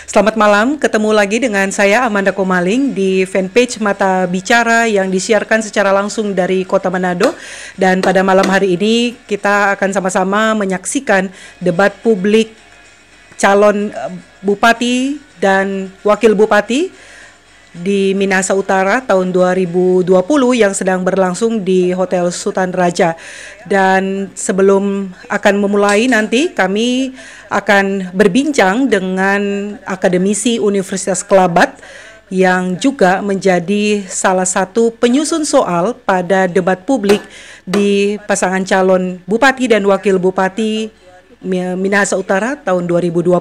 Selamat malam, ketemu lagi dengan saya Amanda Komaling di fanpage Mata Bicara yang disiarkan secara langsung dari Kota Manado. Dan pada malam hari ini kita akan sama-sama menyaksikan debat publik calon bupati dan wakil bupati di Minahasa Utara tahun 2020 yang sedang berlangsung di Hotel Sultan Raja. Dan sebelum akan memulai nanti kami akan berbincang dengan akademisi Universitas Kelabat yang juga menjadi salah satu penyusun soal pada debat publik di pasangan calon bupati dan wakil bupati Minahasa Utara tahun 2020.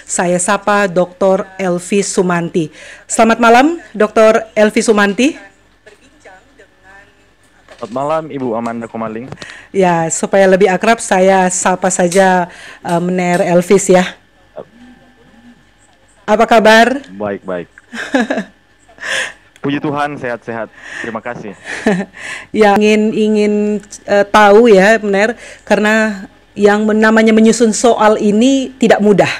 Saya sapa Dr. Elvi Sumanti. Selamat malam, Dr. Elvi Sumanti. Selamat malam, Ibu Amanda Komaling. Ya, supaya lebih akrab saya sapa saja Mener Elvis ya. Apa kabar? Baik. Puji Tuhan, sehat-sehat. Terima kasih. Ya, ingin tahu ya, Mener, karena yang namanya menyusun soal ini tidak mudah,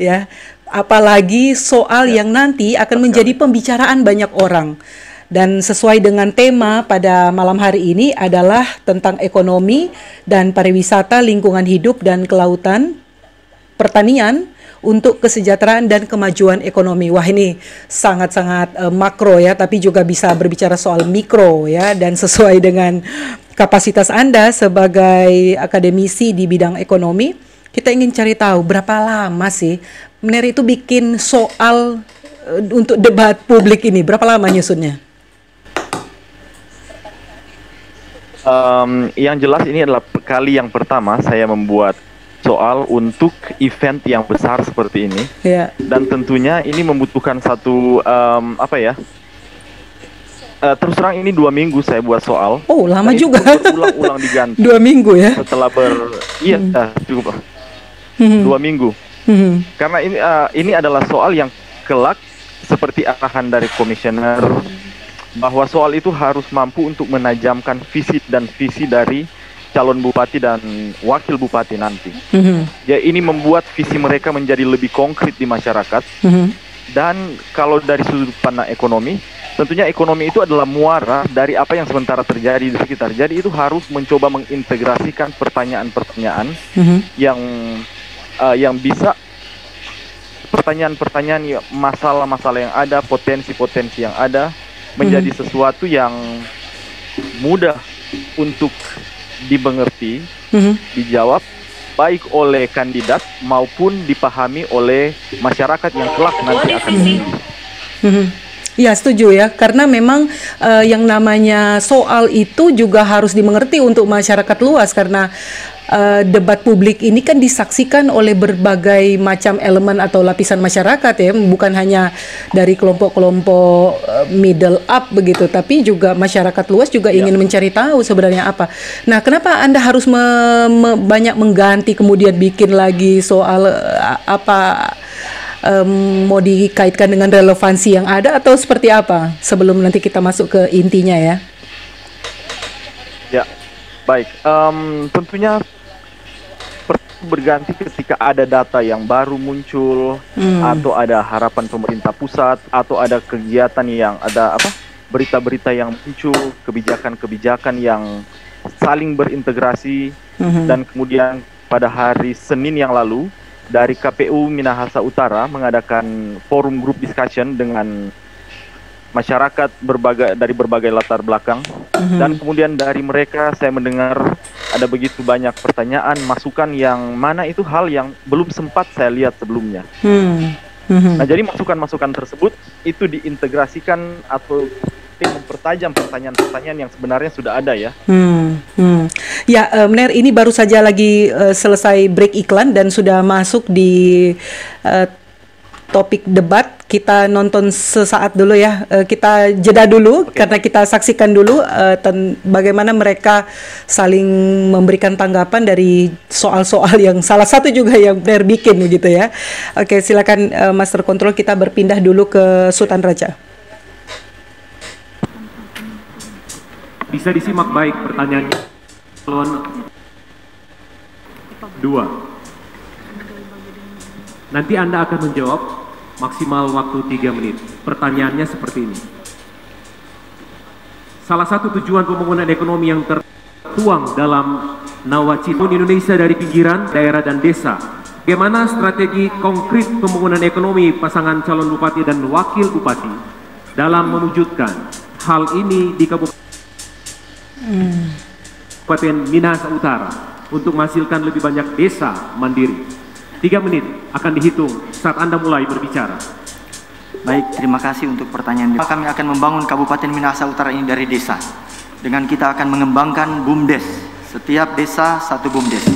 ya. Apalagi soal yang nanti akan menjadi pembicaraan banyak orang. Dan sesuai dengan tema pada malam hari ini adalah tentang ekonomi dan pariwisata, lingkungan hidup dan kelautan, pertanian untuk kesejahteraan dan kemajuan ekonomi. Wah, ini sangat-sangat makro ya, tapi juga bisa berbicara soal mikro ya, dan sesuai dengan kapasitas Anda sebagai akademisi di bidang ekonomi, kita ingin cari tahu berapa lama sih Mener itu bikin soal untuk debat publik ini, berapa lama nyusunnya? Yang jelas ini adalah kali yang pertama saya membuat soal untuk event yang besar seperti ini, dan tentunya ini membutuhkan satu terus terang ini 2 minggu saya buat soal. Oh, lama juga. Berulang-ulang diganti. 2 minggu ya? Setelah cukup 2 minggu. Karena ini adalah soal yang kelak seperti arahan dari komisioner bahwa soal itu harus mampu untuk menajamkan visi dan visi dari calon bupati dan wakil bupati nanti. Ya, ini membuat visi mereka menjadi lebih konkret di masyarakat. Dan kalau dari sudut pandang ekonomi, tentunya ekonomi itu adalah muara dari apa yang sementara terjadi di sekitar. Jadi itu harus mencoba mengintegrasikan pertanyaan-pertanyaan yang bisa pertanyaan-pertanyaan, masalah-masalah yang ada, potensi-potensi yang ada menjadi sesuatu yang mudah untuk dimengerti, dijawab baik oleh kandidat maupun dipahami oleh masyarakat yang kelak nanti akan memilih. Ya, setuju ya, karena memang yang namanya soal itu juga harus dimengerti untuk masyarakat luas, karena debat publik ini kan disaksikan oleh berbagai macam elemen atau lapisan masyarakat ya, bukan hanya dari kelompok-kelompok middle up begitu, tapi juga masyarakat luas juga ingin mencari tahu sebenarnya apa. Nah, kenapa Anda harus banyak mengganti kemudian bikin lagi soal mau dikaitkan dengan relevansi yang ada atau seperti apa sebelum nanti kita masuk ke intinya ya? Ya, baik. Tentunya berganti ketika ada data yang baru muncul, atau ada harapan pemerintah pusat, atau ada kegiatan yang berita-berita yang muncul, kebijakan-kebijakan yang saling berintegrasi. Dan kemudian pada hari Senin yang lalu dari KPU Minahasa Utara mengadakan forum group discussion dengan masyarakat dari berbagai latar belakang. Dan kemudian dari mereka saya mendengar ada begitu banyak pertanyaan, masukan yang mana itu hal yang belum sempat saya lihat sebelumnya. Nah, jadi masukan-masukan tersebut itu diintegrasikan atau mempertajam pertanyaan-pertanyaan yang sebenarnya sudah ada ya. Ya, Mener, ini baru saja lagi selesai break iklan dan sudah masuk di topik debat. Kita nonton sesaat dulu ya, kita jeda dulu karena kita saksikan dulu bagaimana mereka saling memberikan tanggapan dari soal-soal yang salah satu juga yang Mener bikin gitu ya. Oke, silakan Master Control, kita berpindah dulu ke Sultan Raja. Bisa disimak baik pertanyaannya. Paslon 2. Nanti Anda akan menjawab maksimal waktu 3 menit. Pertanyaannya seperti ini. Salah satu tujuan pembangunan ekonomi yang tertuang dalam Nawacita Indonesia dari pinggiran, daerah, dan desa. Bagaimana strategi konkret pembangunan ekonomi pasangan calon bupati dan wakil bupati dalam mewujudkan hal ini di Kabupaten Minahasa Utara untuk menghasilkan lebih banyak desa mandiri? 3 menit akan dihitung saat Anda mulai berbicara. Baik, terima kasih untuk pertanyaan. Kami akan membangun Kabupaten Minahasa Utara ini dari desa. Dengan kita akan mengembangkan BUMDes. Setiap desa satu BUMDes.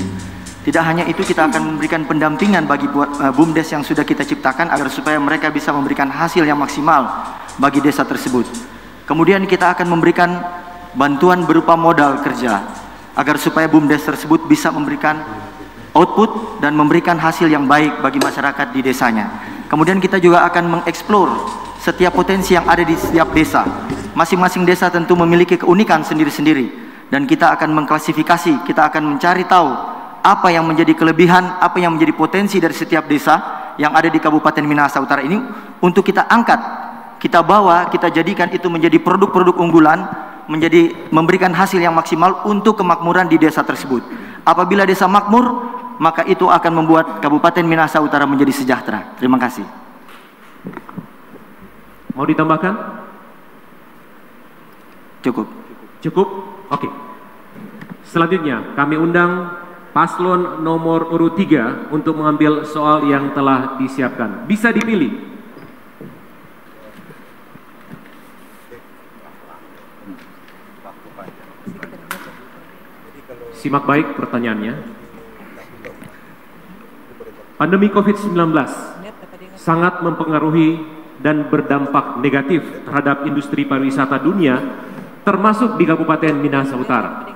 Tidak hanya itu, kita akan memberikan pendampingan bagi BUMDes yang sudah kita ciptakan agar supaya mereka bisa memberikan hasil yang maksimal bagi desa tersebut. Kemudian kita akan memberikan bantuan berupa modal kerja agar supaya BUMDes tersebut bisa memberikan output dan memberikan hasil yang baik bagi masyarakat di desanya. Kemudian kita juga akan mengeksplor setiap potensi yang ada di setiap desa. Masing-masing desa tentu memiliki keunikan sendiri-sendiri, dan kita akan mengklasifikasi, kita akan mencari tahu apa yang menjadi kelebihan, apa yang menjadi potensi dari setiap desa yang ada di Kabupaten Minahasa Utara ini untuk kita angkat, kita bawa, kita jadikan itu menjadi produk-produk unggulan, memberikan hasil yang maksimal untuk kemakmuran di desa tersebut. Apabila desa makmur, maka itu akan membuat Kabupaten Minahasa Utara menjadi sejahtera. Terima kasih. Mau ditambahkan? Cukup. Cukup? Oke. Selanjutnya kami undang paslon nomor urut 3 untuk mengambil soal yang telah disiapkan. Bisa dipilih. Simak baik pertanyaannya. Pandemi COVID-19 sangat mempengaruhi dan berdampak negatif terhadap industri pariwisata dunia, termasuk di Kabupaten Minahasa Utara.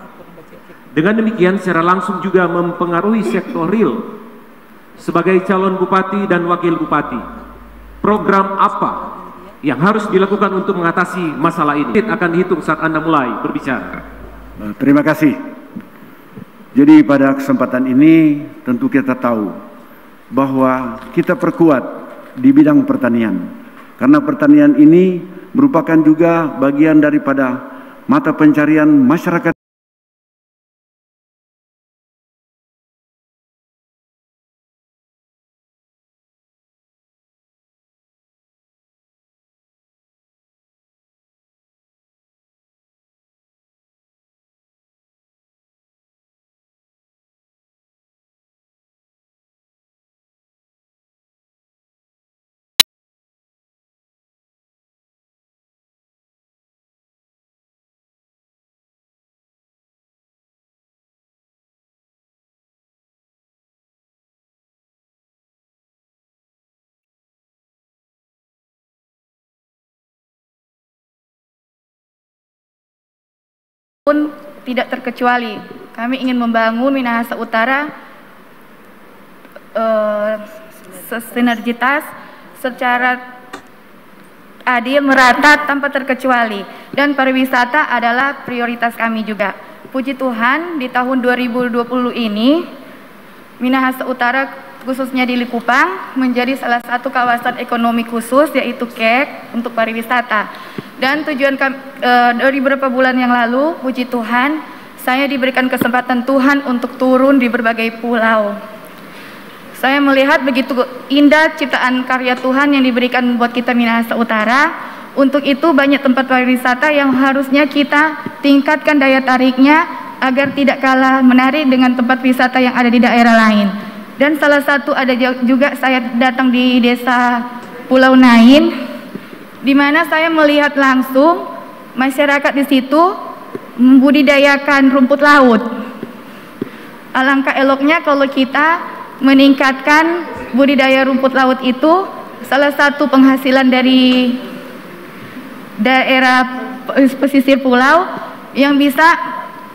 Dengan demikian secara langsung juga mempengaruhi sektor real. Sebagai calon bupati dan wakil bupati, program apa yang harus dilakukan untuk mengatasi masalah ini? Akan dihitung saat Anda mulai berbicara. Terima kasih. Jadi pada kesempatan ini tentu kita tahu bahwa kita perkuat di bidang pertanian. Karena pertanian ini merupakan juga bagian daripada mata pencarian masyarakat. Pun tidak terkecuali, kami ingin membangun Minahasa Utara sinergitas secara adil, merata, tanpa terkecuali, dan pariwisata adalah prioritas kami juga. Puji Tuhan, di tahun 2020 ini Minahasa Utara, khususnya di Likupang, menjadi salah satu kawasan ekonomi khusus, yaitu KEK, untuk pariwisata. Dan tujuan kami, dari beberapa bulan yang lalu, puji Tuhan, saya diberikan kesempatan Tuhan untuk turun di berbagai pulau. Saya melihat begitu indah ciptaan karya Tuhan yang diberikan buat kita Minahasa Utara. Untuk itu banyak tempat pariwisata yang harusnya kita tingkatkan daya tariknya agar tidak kalah menarik dengan tempat wisata yang ada di daerah lain. Dan salah satu ada juga saya datang di desa Pulau Nain, di mana saya melihat langsung masyarakat di situ membudidayakan rumput laut. Alangkah eloknya kalau kita meningkatkan budidaya rumput laut itu, salah satu penghasilan dari daerah pesisir pulau yang bisa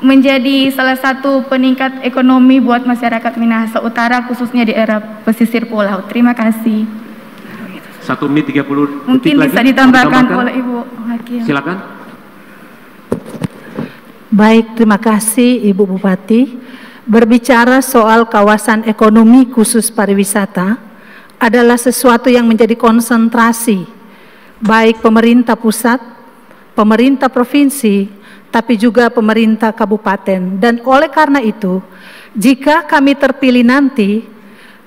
menjadi salah satu peningkat ekonomi buat masyarakat Minahasa Utara, khususnya di daerah pesisir pulau. Terima kasih. 1 menit 30 mungkin detik bisa lagi. ditambahkan oleh Ibu Hakim. Silakan. Baik, terima kasih Ibu Bupati. Berbicara soal kawasan ekonomi khusus pariwisata, adalah sesuatu yang menjadi konsentrasi baik pemerintah pusat, pemerintah provinsi, tapi juga pemerintah kabupaten. Dan oleh karena itu, jika kami terpilih nanti,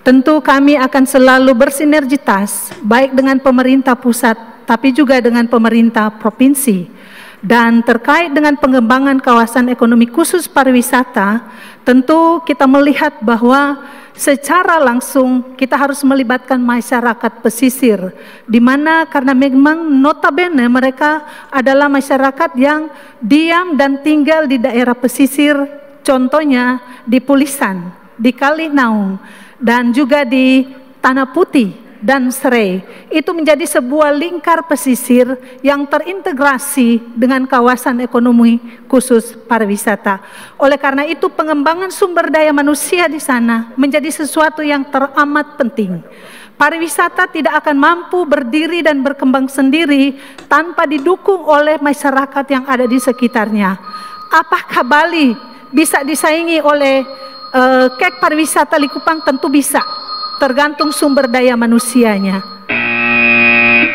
tentu kami akan selalu bersinergitas baik dengan pemerintah pusat, tapi juga dengan pemerintah provinsi. Dan terkait dengan pengembangan kawasan ekonomi khusus pariwisata, tentu kita melihat bahwa secara langsung kita harus melibatkan masyarakat pesisir, di mana karena memang notabene mereka adalah masyarakat yang diam dan tinggal di daerah pesisir, contohnya di Pulisan, di Kalinaung, dan juga di Tanah Putih dan Serai. Itu menjadi sebuah lingkar pesisir yang terintegrasi dengan kawasan ekonomi khusus pariwisata. Oleh karena itu, pengembangan sumber daya manusia di sana menjadi sesuatu yang teramat penting. Pariwisata tidak akan mampu berdiri dan berkembang sendiri tanpa didukung oleh masyarakat yang ada di sekitarnya. Apakah Bali bisa disaingi oleh KEK pariwisata Likupang? Tentu bisa, tergantung sumber daya manusianya.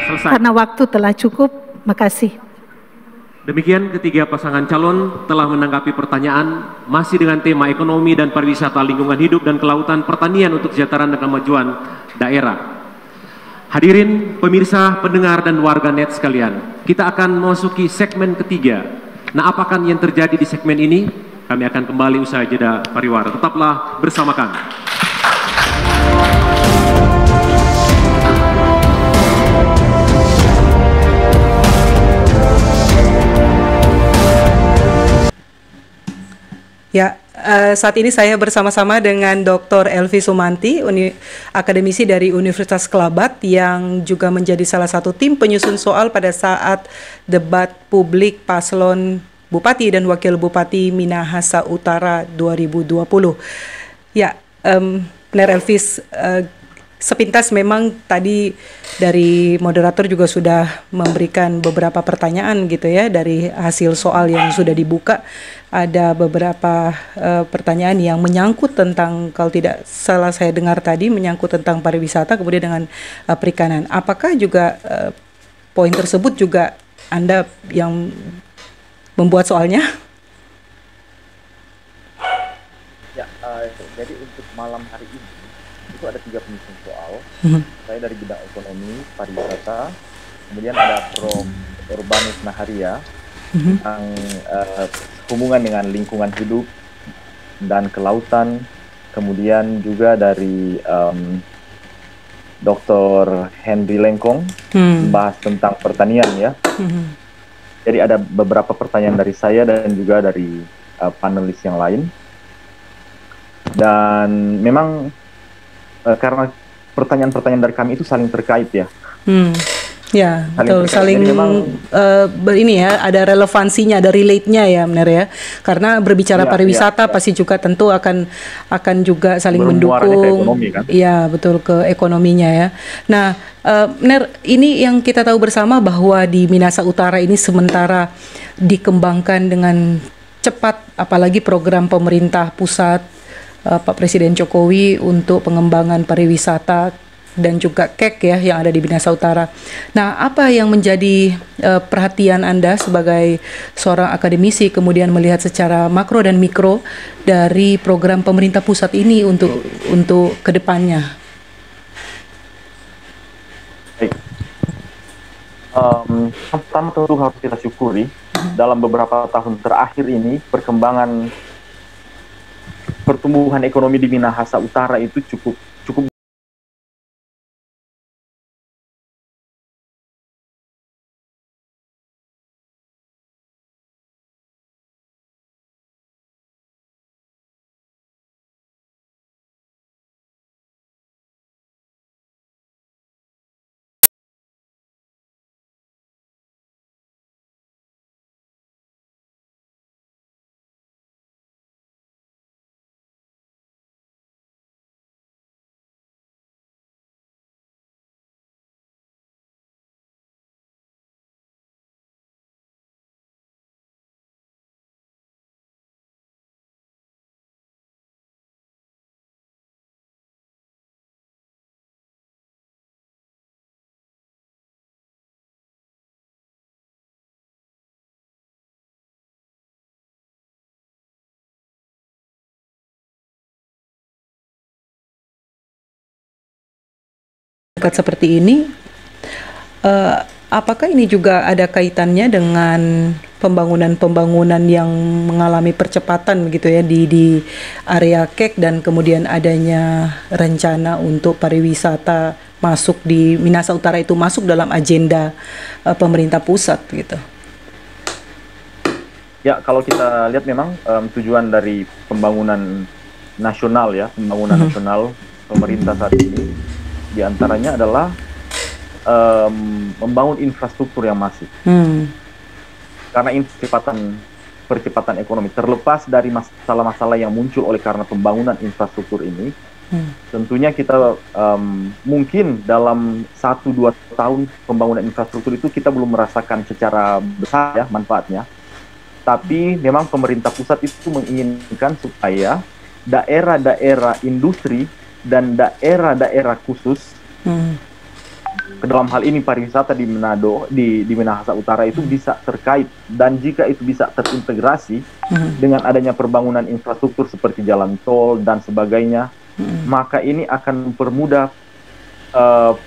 Selesai. Karena waktu telah cukup, makasih. Demikian ketiga pasangan calon telah menanggapi pertanyaan masih dengan tema ekonomi dan pariwisata, lingkungan hidup dan kelautan, pertanian untuk kesejahteraan dan kemajuan daerah. Hadirin pemirsa, pendengar dan warga net sekalian, kita akan memasuki segmen ketiga. Nah, apakah yang terjadi di segmen ini? Kami akan kembali usai jeda pariwara. Tetaplah bersama kami. Ya, saat ini saya bersama-sama dengan Dr. Elvi Sumanti, akademisi dari Universitas Kelabat yang juga menjadi salah satu tim penyusun soal pada saat debat publik paslon Bupati dan Wakil Bupati Minahasa Utara 2020. Ya, Ner Elvis, sepintas memang tadi dari moderator juga sudah memberikan beberapa pertanyaan gitu ya dari hasil soal yang sudah dibuka. Ada beberapa pertanyaan yang menyangkut tentang, kalau tidak salah saya dengar tadi, menyangkut tentang pariwisata kemudian dengan perikanan. Apakah juga poin tersebut juga Anda yang membuat soalnya? Ya, jadi untuk malam hari ini itu ada 3 penyusun soal. Saya dari bidang ekonomi, pariwisata, kemudian ada Prof. Urbanus Naharia tentang hubungan dengan lingkungan hidup dan kelautan, kemudian juga dari Dr. Henry Lengkong membahas tentang pertanian ya. Jadi ada beberapa pertanyaan dari saya dan juga dari panelis yang lain. Dan memang karena pertanyaan-pertanyaan dari kami itu saling terkait ya. Ya, betul. terkait. Saling Jadi memang, ini ya, ada relevansinya, ada relate-nya ya, benar ya. Karena berbicara pariwisata pasti juga tentu akan juga saling bermuaranya mendukung. ke ekonomi kan? Iya, betul, ke ekonominya ya. Nah, Ner, ini yang kita tahu bersama bahwa di Minahasa Utara ini sementara dikembangkan dengan cepat, apalagi program pemerintah pusat Pak Presiden Jokowi untuk pengembangan pariwisata dan juga KEK ya yang ada di Minahasa Utara. Nah, apa yang menjadi perhatian Anda sebagai seorang akademisi kemudian melihat secara makro dan mikro dari program pemerintah pusat ini untuk kedepannya? Baik. Pertama tentu harus kita syukuri dalam beberapa tahun terakhir ini perkembangan pertumbuhan ekonomi di Minahasa Utara itu cukup seperti ini, apakah ini juga ada kaitannya dengan pembangunan-pembangunan yang mengalami percepatan begitu ya di area KEK, dan kemudian adanya rencana untuk pariwisata masuk di Minahasa Utara itu masuk dalam agenda pemerintah pusat gitu? Ya, kalau kita lihat memang tujuan dari pembangunan nasional ya, pembangunan nasional pemerintah saat ini diantaranya adalah membangun infrastruktur yang masif. Karena ini percepatan ekonomi, terlepas dari masalah-masalah yang muncul oleh karena pembangunan infrastruktur ini, tentunya kita mungkin dalam 1-2 tahun pembangunan infrastruktur itu kita belum merasakan secara besar ya manfaatnya. Tapi memang pemerintah pusat itu menginginkan supaya daerah-daerah industri dan daerah-daerah khusus, ke dalam hal ini pariwisata di Manado, di Minahasa Utara itu bisa terkait, dan jika itu bisa terintegrasi dengan adanya pembangunan infrastruktur seperti jalan tol dan sebagainya, maka ini akan mempermudah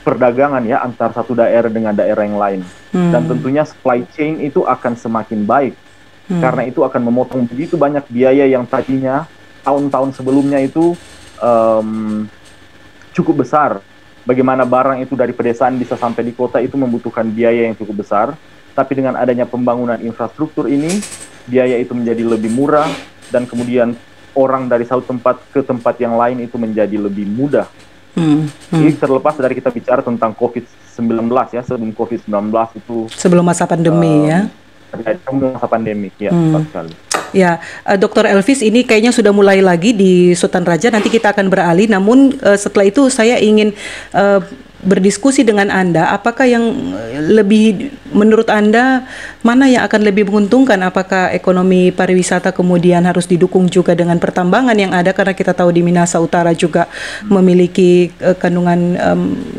perdagangan ya antar satu daerah dengan daerah yang lain, dan tentunya supply chain itu akan semakin baik, karena itu akan memotong begitu banyak biaya yang tadinya tahun-tahun sebelumnya itu cukup besar. Bagaimana barang itu dari pedesaan bisa sampai di kota itu membutuhkan biaya yang cukup besar, tapi dengan adanya pembangunan infrastruktur ini, biaya itu menjadi lebih murah, dan kemudian orang dari satu tempat ke tempat yang lain itu menjadi lebih mudah. Jadi terlepas dari kita bicara tentang COVID-19 ya, sebelum COVID-19 itu, sebelum masa pandemi sebelum masa pandemi ya, tepat sekali. Ya, Dr. Elvis, ini kayaknya sudah mulai lagi di Sultan Raja, nanti kita akan beralih, namun setelah itu saya ingin berdiskusi dengan Anda, apakah yang lebih, menurut Anda, mana yang akan lebih menguntungkan? Apakah ekonomi pariwisata kemudian harus didukung juga dengan pertambangan yang ada, karena kita tahu di Minahasa Utara juga memiliki kandungan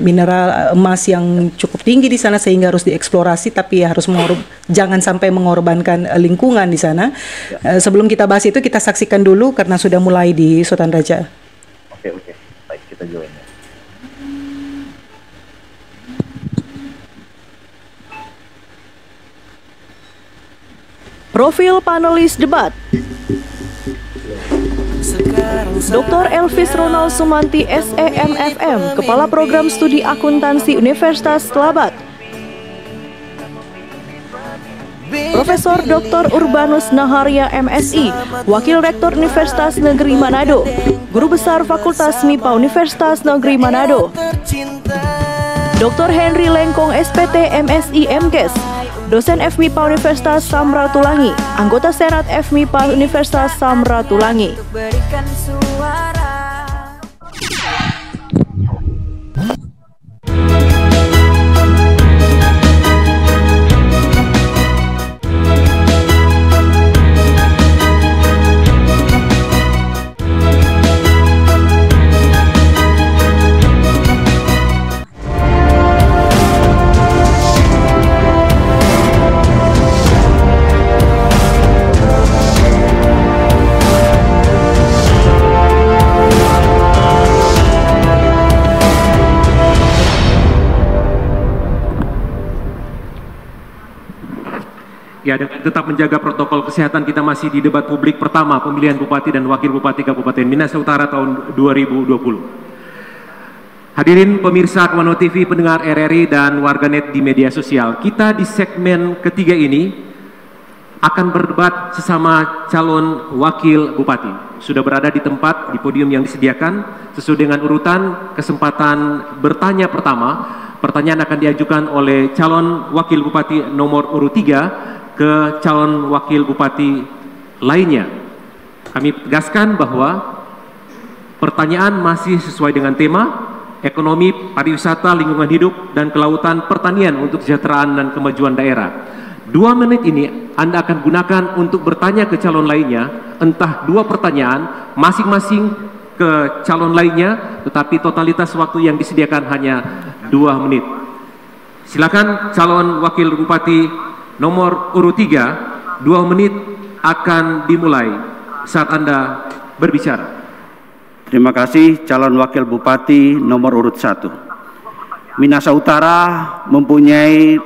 mineral emas yang cukup tinggi di sana, sehingga harus dieksplorasi, tapi ya harus jangan sampai mengorbankan lingkungan di sana. Sebelum kita bahas itu, kita saksikan dulu karena sudah mulai di Sultan Raja. Oke, baik, kita join. Profil panelis debat: Dr. Elvis Ronald Sumanti, SEMFM, Kepala Program Studi Akuntansi Universitas Telabat. Profesor Dr. Urbanus Naharia, MSI, Wakil Rektor Universitas Negeri Manado, Guru Besar Fakultas MIPA Universitas Negeri Manado. Dr. Henry Lengkong, SPT, MSI, MKes, Dosen FMIPA Universitas Samratulangi, Anggota Senat FMIPA Universitas Samratulangi. Ya, tetap menjaga protokol kesehatan, kita masih di debat publik pertama pemilihan Bupati dan Wakil Bupati Kabupaten Minahasa Utara tahun 2020. Hadirin pemirsa Komando TV, pendengar RRI dan warganet di media sosial, kita di segmen ketiga ini akan berdebat sesama calon Wakil Bupati. Sudah berada di tempat di podium yang disediakan sesuai dengan urutan kesempatan bertanya pertama. Pertanyaan akan diajukan oleh calon Wakil Bupati nomor urut 3 ke calon Wakil Bupati lainnya. Kami tegaskan bahwa pertanyaan masih sesuai dengan tema ekonomi, pariwisata, lingkungan hidup, dan kelautan pertanian untuk kesejahteraan dan kemajuan daerah. 2 menit ini Anda akan gunakan untuk bertanya ke calon lainnya, entah 2 pertanyaan masing-masing ke calon lainnya, tetapi totalitas waktu yang disediakan hanya 2 menit. Silakan calon Wakil Bupati nomor urut 3, 2 menit akan dimulai saat Anda berbicara. Terima kasih calon Wakil Bupati nomor urut 1. Minahasa Utara mempunyai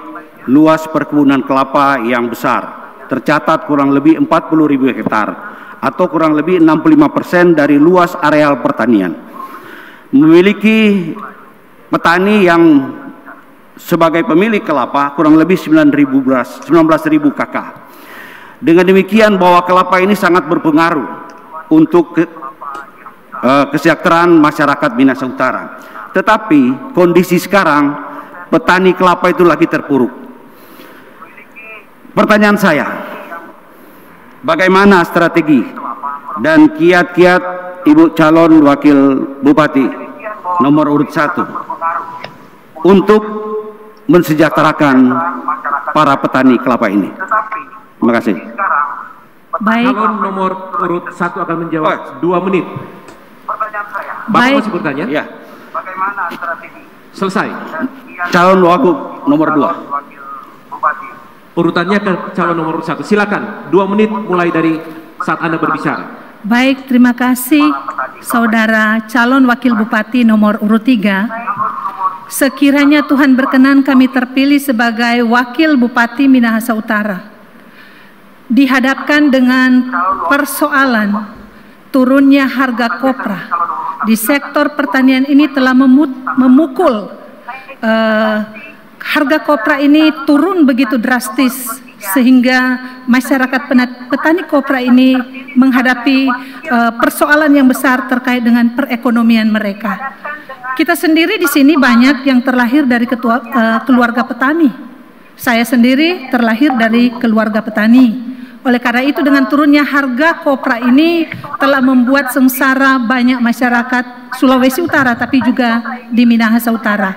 luas perkebunan kelapa yang besar, tercatat kurang lebih 40.000 hektar atau kurang lebih 65% dari luas areal pertanian. Memiliki petani yang sebagai pemilik kelapa kurang lebih 19.000 kakak. Dengan demikian bahwa kelapa ini sangat berpengaruh untuk kesejahteraan masyarakat Minahasa Utara. Tetapi kondisi sekarang petani kelapa itu lagi terpuruk. Pertanyaan saya, bagaimana strategi dan kiat-kiat Ibu calon Wakil Bupati nomor urut 1 untuk mensejahterakan para petani kelapa ini? Terima kasih. Baik. Calon nomor urut 1 akan menjawab 2 menit. Bapak masih bertanya? Ya. Bagaimana strategi? Selesai. Calon wakil nomor 2. Urutannya ke calon nomor 1. Silakan. 2 menit mulai dari saat Anda berbicara. Baik, terima kasih Saudara calon wakil bupati nomor urut 3. Sekiranya Tuhan berkenan kami terpilih sebagai wakil bupati Minahasa Utara, dihadapkan dengan persoalan turunnya harga kopra di sektor pertanian ini telah memukul harga kopra ini turun begitu drastis sehingga masyarakat petani kopra ini menghadapi persoalan yang besar terkait dengan perekonomian mereka. Kita sendiri di sini banyak yang terlahir dari keluarga petani. Saya sendiri terlahir dari keluarga petani. Oleh karena itu dengan turunnya harga kopra ini telah membuat sengsara banyak masyarakat Sulawesi Utara tapi juga di Minahasa Utara.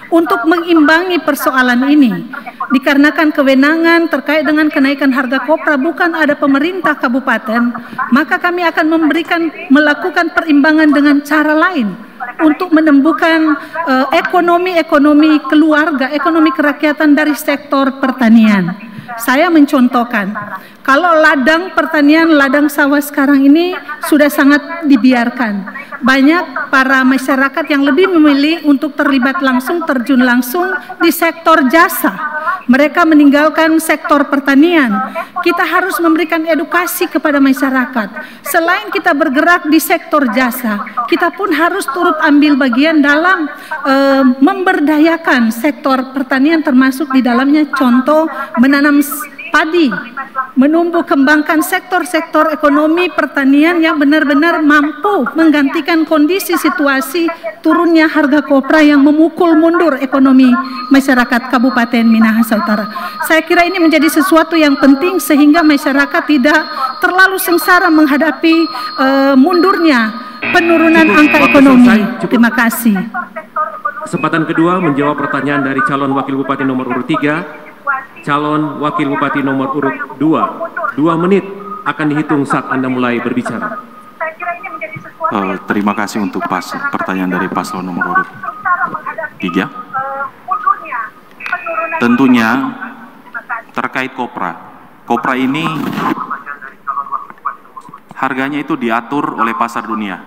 Untuk mengimbangi persoalan ini, dikarenakan kewenangan terkait dengan kenaikan harga kopra bukan ada pemerintah kabupaten, maka kami akan melakukan perimbangan dengan cara lain untuk menemukan ekonomi keluarga, ekonomi kerakyatan dari sektor pertanian. Saya mencontohkan, kalau ladang pertanian, ladang sawah sekarang ini sudah sangat dibiarkan. Banyak para masyarakat yang lebih memilih untuk terlibat langsung, terjun langsung di sektor jasa. Mereka meninggalkan sektor pertanian. Kita harus memberikan edukasi kepada masyarakat. Selain kita bergerak di sektor jasa, kita pun harus turut ambil bagian dalam memberdayakan sektor pertanian, termasuk di dalamnya contoh menanam padi, menumbuh kembangkan sektor-sektor ekonomi pertanian yang benar-benar mampu menggantikan kondisi situasi turunnya harga kopra yang memukul mundur ekonomi masyarakat Kabupaten Minahasa Utara. Saya kira ini menjadi sesuatu yang penting sehingga masyarakat tidak terlalu sengsara menghadapi mundurnya penurunan angka ekonomi. Terima kasih. Kesempatan kedua menjawab pertanyaan dari calon wakil bupati nomor urut 3. Calon wakil bupati nomor urut 2. 2 menit akan dihitung saat Anda mulai berbicara. Terima kasih untuk pertanyaan dari paslon nomor urut 3. Tentunya terkait kopra. Kopra ini harganya itu diatur oleh pasar dunia.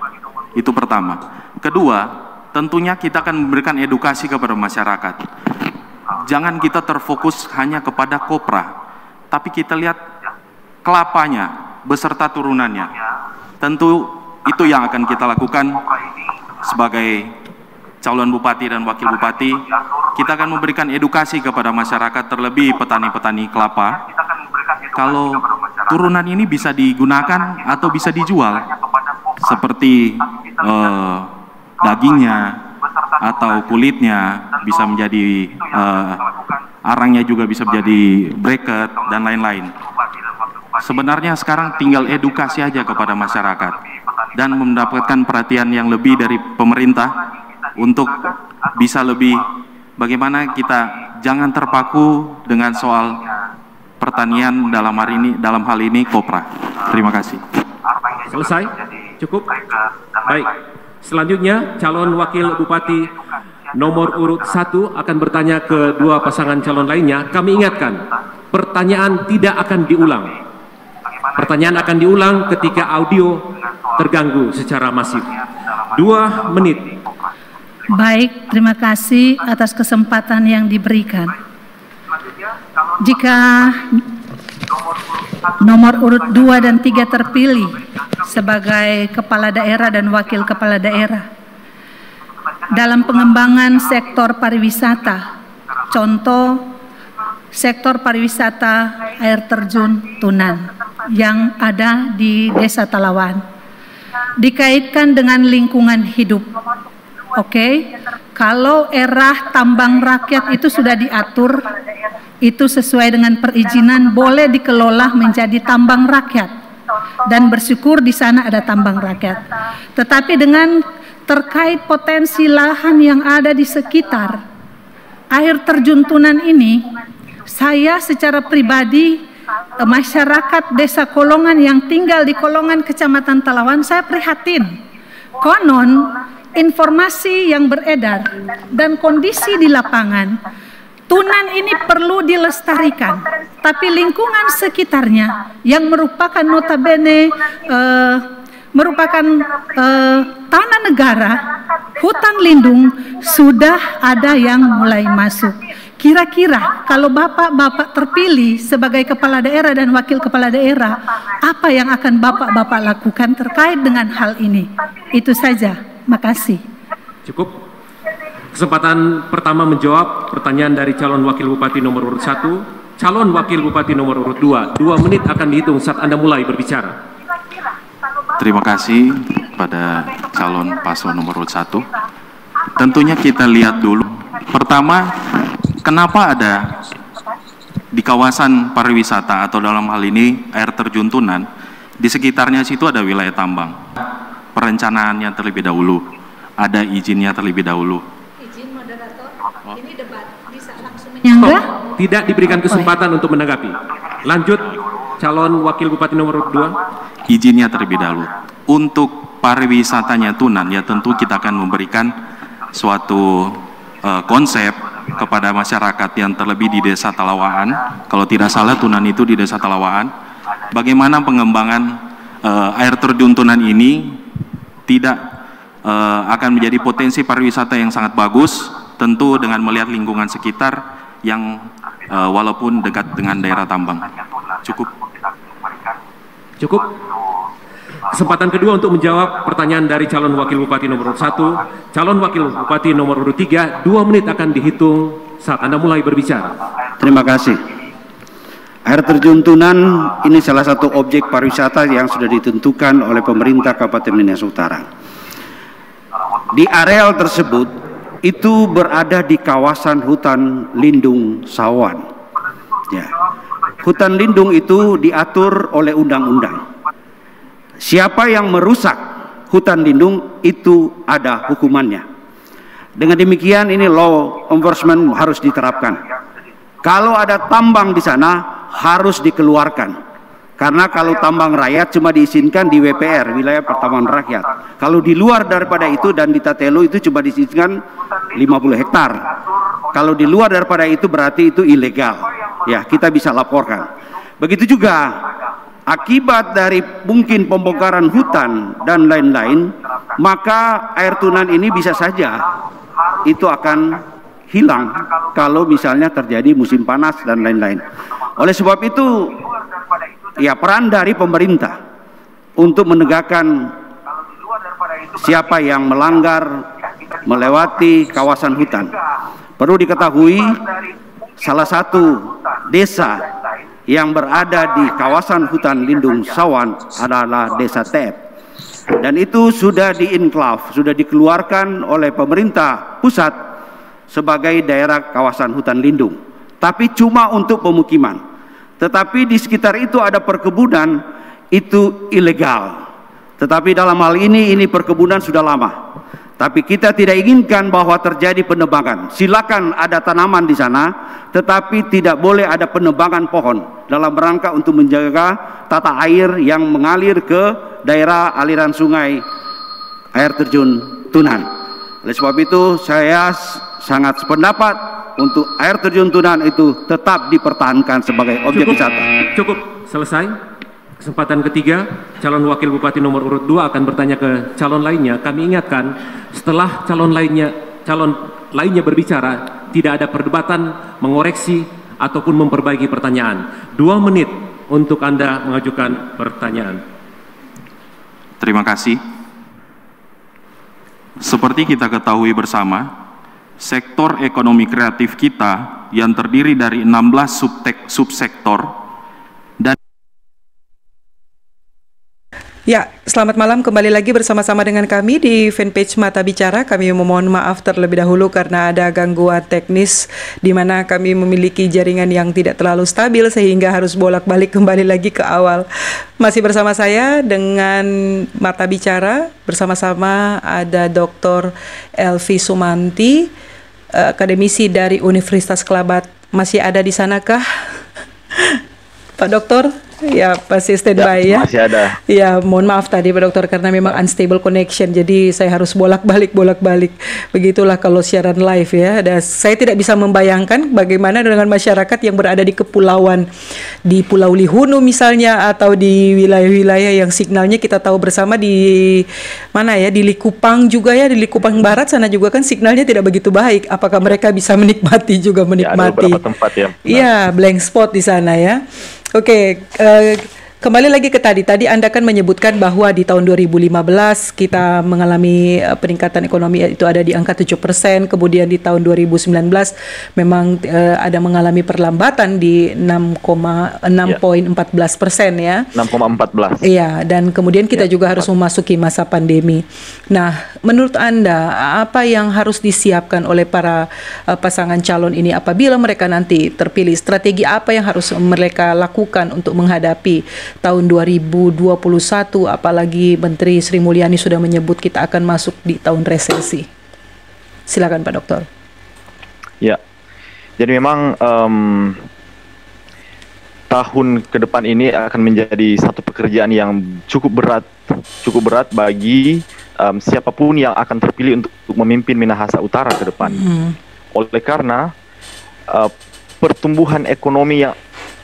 Itu pertama. Kedua, tentunya kita akan memberikan edukasi kepada masyarakat. Jangan kita terfokus hanya kepada kopra, tapi kita lihat kelapanya beserta turunannya. Tentu itu yang akan kita lakukan sebagai calon bupati dan wakil bupati. Kita akan memberikan edukasi kepada masyarakat, terlebih petani-petani kelapa. Kalau turunan ini bisa digunakan atau bisa dijual, seperti dagingnya atau kulitnya bisa menjadi arangnya juga bisa menjadi bracket dan lain-lain. Sebenarnya sekarang tinggal edukasi aja kepada masyarakat dan mendapatkan perhatian yang lebih dari pemerintah untuk bisa lebih bagaimana kita jangan terpaku dengan soal pertanian dalam hal ini kopra. Terima kasih. Selesai? Cukup? Baik. Selanjutnya calon wakil bupati nomor urut 1 akan bertanya ke 2 pasangan calon lainnya. Kami ingatkan, pertanyaan tidak akan diulang. Pertanyaan akan diulang ketika audio terganggu secara masif. 2 menit. Baik, terima kasih atas kesempatan yang diberikan. Jika nomor urut 2 dan 3 terpilih sebagai kepala daerah dan wakil kepala daerah dalam pengembangan sektor pariwisata, contoh sektor pariwisata air terjun Tunan yang ada di Desa Talawan, dikaitkan dengan lingkungan hidup. Oke, kalau era tambang rakyat itu sudah diatur, itu sesuai dengan perizinan boleh dikelola menjadi tambang rakyat dan bersyukur di sana ada tambang rakyat. Tetapi dengan terkait potensi lahan yang ada di sekitar air terjun Tunan ini, saya secara pribadi, masyarakat Desa Kolongan yang tinggal di Kolongan Kecamatan Talawan, saya prihatin. Konon informasi yang beredar dan kondisi di lapangan, Tunan ini perlu dilestarikan, tapi lingkungan sekitarnya yang merupakan notabene merupakan tanah negara, hutan lindung, sudah ada yang mulai masuk. Kira-kira kalau Bapak-Bapak terpilih sebagai kepala daerah dan wakil kepala daerah, apa yang akan Bapak-Bapak lakukan terkait dengan hal ini? Itu saja, makasih. Cukup. Kesempatan pertama menjawab pertanyaan dari calon wakil bupati nomor urut 1, calon wakil bupati nomor urut 2. 2 menit akan dihitung saat Anda mulai berbicara. Terima kasih pada calon paslon nomor urut 1. Tentunya kita lihat dulu. Pertama, kenapa ada di kawasan pariwisata atau dalam hal ini air terjun Tunan, di sekitarnya situ ada wilayah tambang. Perencanaannya terlebih dahulu, ada izinnya terlebih dahulu. Ini debat, bisa langsung menyanggah? Tidak diberikan kesempatan untuk menanggapi. Lanjut, calon wakil bupati nomor urut 2. Izinnya terlebih dahulu. Untuk pariwisatanya Tunan, ya tentu kita akan memberikan suatu konsep kepada masyarakat yang terlebih di Desa Talawaan. Kalau tidak salah Tunan itu di Desa Talawaan. Bagaimana pengembangan air terjun Tunan ini tidak akan menjadi potensi pariwisata yang sangat bagus, tentu dengan melihat lingkungan sekitar yang walaupun dekat dengan daerah tambang. Cukup. Cukup. Kesempatan kedua untuk menjawab pertanyaan dari calon wakil bupati nomor urut 1, calon wakil bupati nomor urut 3, 2 menit akan dihitung saat Anda mulai berbicara. Terima kasih. Air terjun Tunan ini salah satu objek pariwisata yang sudah ditentukan oleh pemerintah Kabupaten Minahasa Utara. Di areal tersebut itu berada di kawasan hutan lindung Sawan. Ya. Hutan lindung itu diatur oleh undang-undang. Siapa yang merusak hutan lindung itu ada hukumannya. Dengan demikian ini law enforcement harus diterapkan. Kalau ada tambang di sana harus dikeluarkan. Karena kalau tambang rakyat cuma diizinkan di WPR, wilayah pertambangan rakyat. Kalau di luar daripada itu dan di Tatelo itu cuma diizinkan 50 hektar. Kalau di luar daripada itu berarti itu ilegal. Ya, kita bisa laporkan. Begitu juga akibat dari mungkin pembongkaran hutan dan lain-lain, maka air Tunan ini bisa saja itu akan hilang kalau misalnya terjadi musim panas dan lain-lain. Oleh sebab itu, ya peran dari pemerintah untuk menegakkan siapa yang melanggar melewati kawasan hutan. Perlu diketahui salah satu desa yang berada di kawasan hutan lindung Sawan adalah Desa Tep. Dan itu sudah di-enklave, sudah dikeluarkan oleh pemerintah pusat sebagai daerah kawasan hutan lindung. Tapi cuma untuk pemukiman. Tetapi di sekitar itu ada perkebunan, itu ilegal. Tetapi dalam hal ini perkebunan sudah lama. Tapi kita tidak inginkan bahwa terjadi penebangan. Silakan ada tanaman di sana, tetapi tidak boleh ada penebangan pohon dalam rangka untuk menjaga tata air yang mengalir ke daerah aliran sungai air terjun Tunan. Oleh sebab itu saya sangat sependapat untuk air terjun Tunan itu tetap dipertahankan sebagai objek wisata. Cukup, selesai. Kesempatan ketiga, calon wakil bupati nomor urut 2 akan bertanya ke calon lainnya. Kami ingatkan, setelah calon lainnya calon lainnya berbicara, tidak ada perdebatan, mengoreksi, ataupun memperbaiki pertanyaan. 2 menit untuk Anda mengajukan pertanyaan. Terima kasih. Seperti kita ketahui bersama, sektor ekonomi kreatif kita yang terdiri dari 16 subsektor dan Ya, selamat malam, kembali lagi bersama-sama dengan kami di fanpage Mata Bicara. Kami memohon maaf terlebih dahulu karena ada gangguan teknis di mana kami memiliki jaringan yang tidak terlalu stabil sehingga harus bolak-balik kembali lagi ke awal. Masih bersama saya dengan Mata Bicara, bersama-sama ada Dr. Elvi Sumanti, akademisi dari Universitas Kelabat. Masih ada di sanakah, Pak Dokter? Ya, pasti standby ya. Masih ada. Ya, mohon maaf tadi Pak Dokter karena memang unstable connection, jadi saya harus bolak-balik. Begitulah kalau siaran live ya. Dan saya tidak bisa membayangkan bagaimana dengan masyarakat yang berada di kepulauan, di Pulau Lihunu misalnya, atau di wilayah-wilayah yang signalnya kita tahu bersama di mana ya, di Likupang juga ya, di Likupang Barat sana juga kan signalnya tidak begitu baik. Apakah mereka bisa menikmati juga menikmati? Ya, ada beberapa tempat ya. Iya, blank spot di sana ya. Oke, kembali lagi ke tadi Anda kan menyebutkan bahwa di tahun 2015 kita mengalami peningkatan ekonomi itu ada di angka 7%, kemudian di tahun 2019 memang ada mengalami perlambatan di 6,14% ya. 6,14. Iya, dan kemudian kita juga harus memasuki masa pandemi. Nah, menurut Anda apa yang harus disiapkan oleh para pasangan calon ini apabila mereka nanti terpilih? Strategi apa yang harus mereka lakukan untuk menghadapi tahun 2021, apalagi Menteri Sri Mulyani sudah menyebut kita akan masuk di tahun resesi. Silakan Pak Dokter. Ya, jadi memang tahun ke depan ini akan menjadi satu pekerjaan yang cukup berat bagi siapapun yang akan terpilih untuk memimpin Minahasa Utara ke depan. Oleh karena pertumbuhan ekonomi yang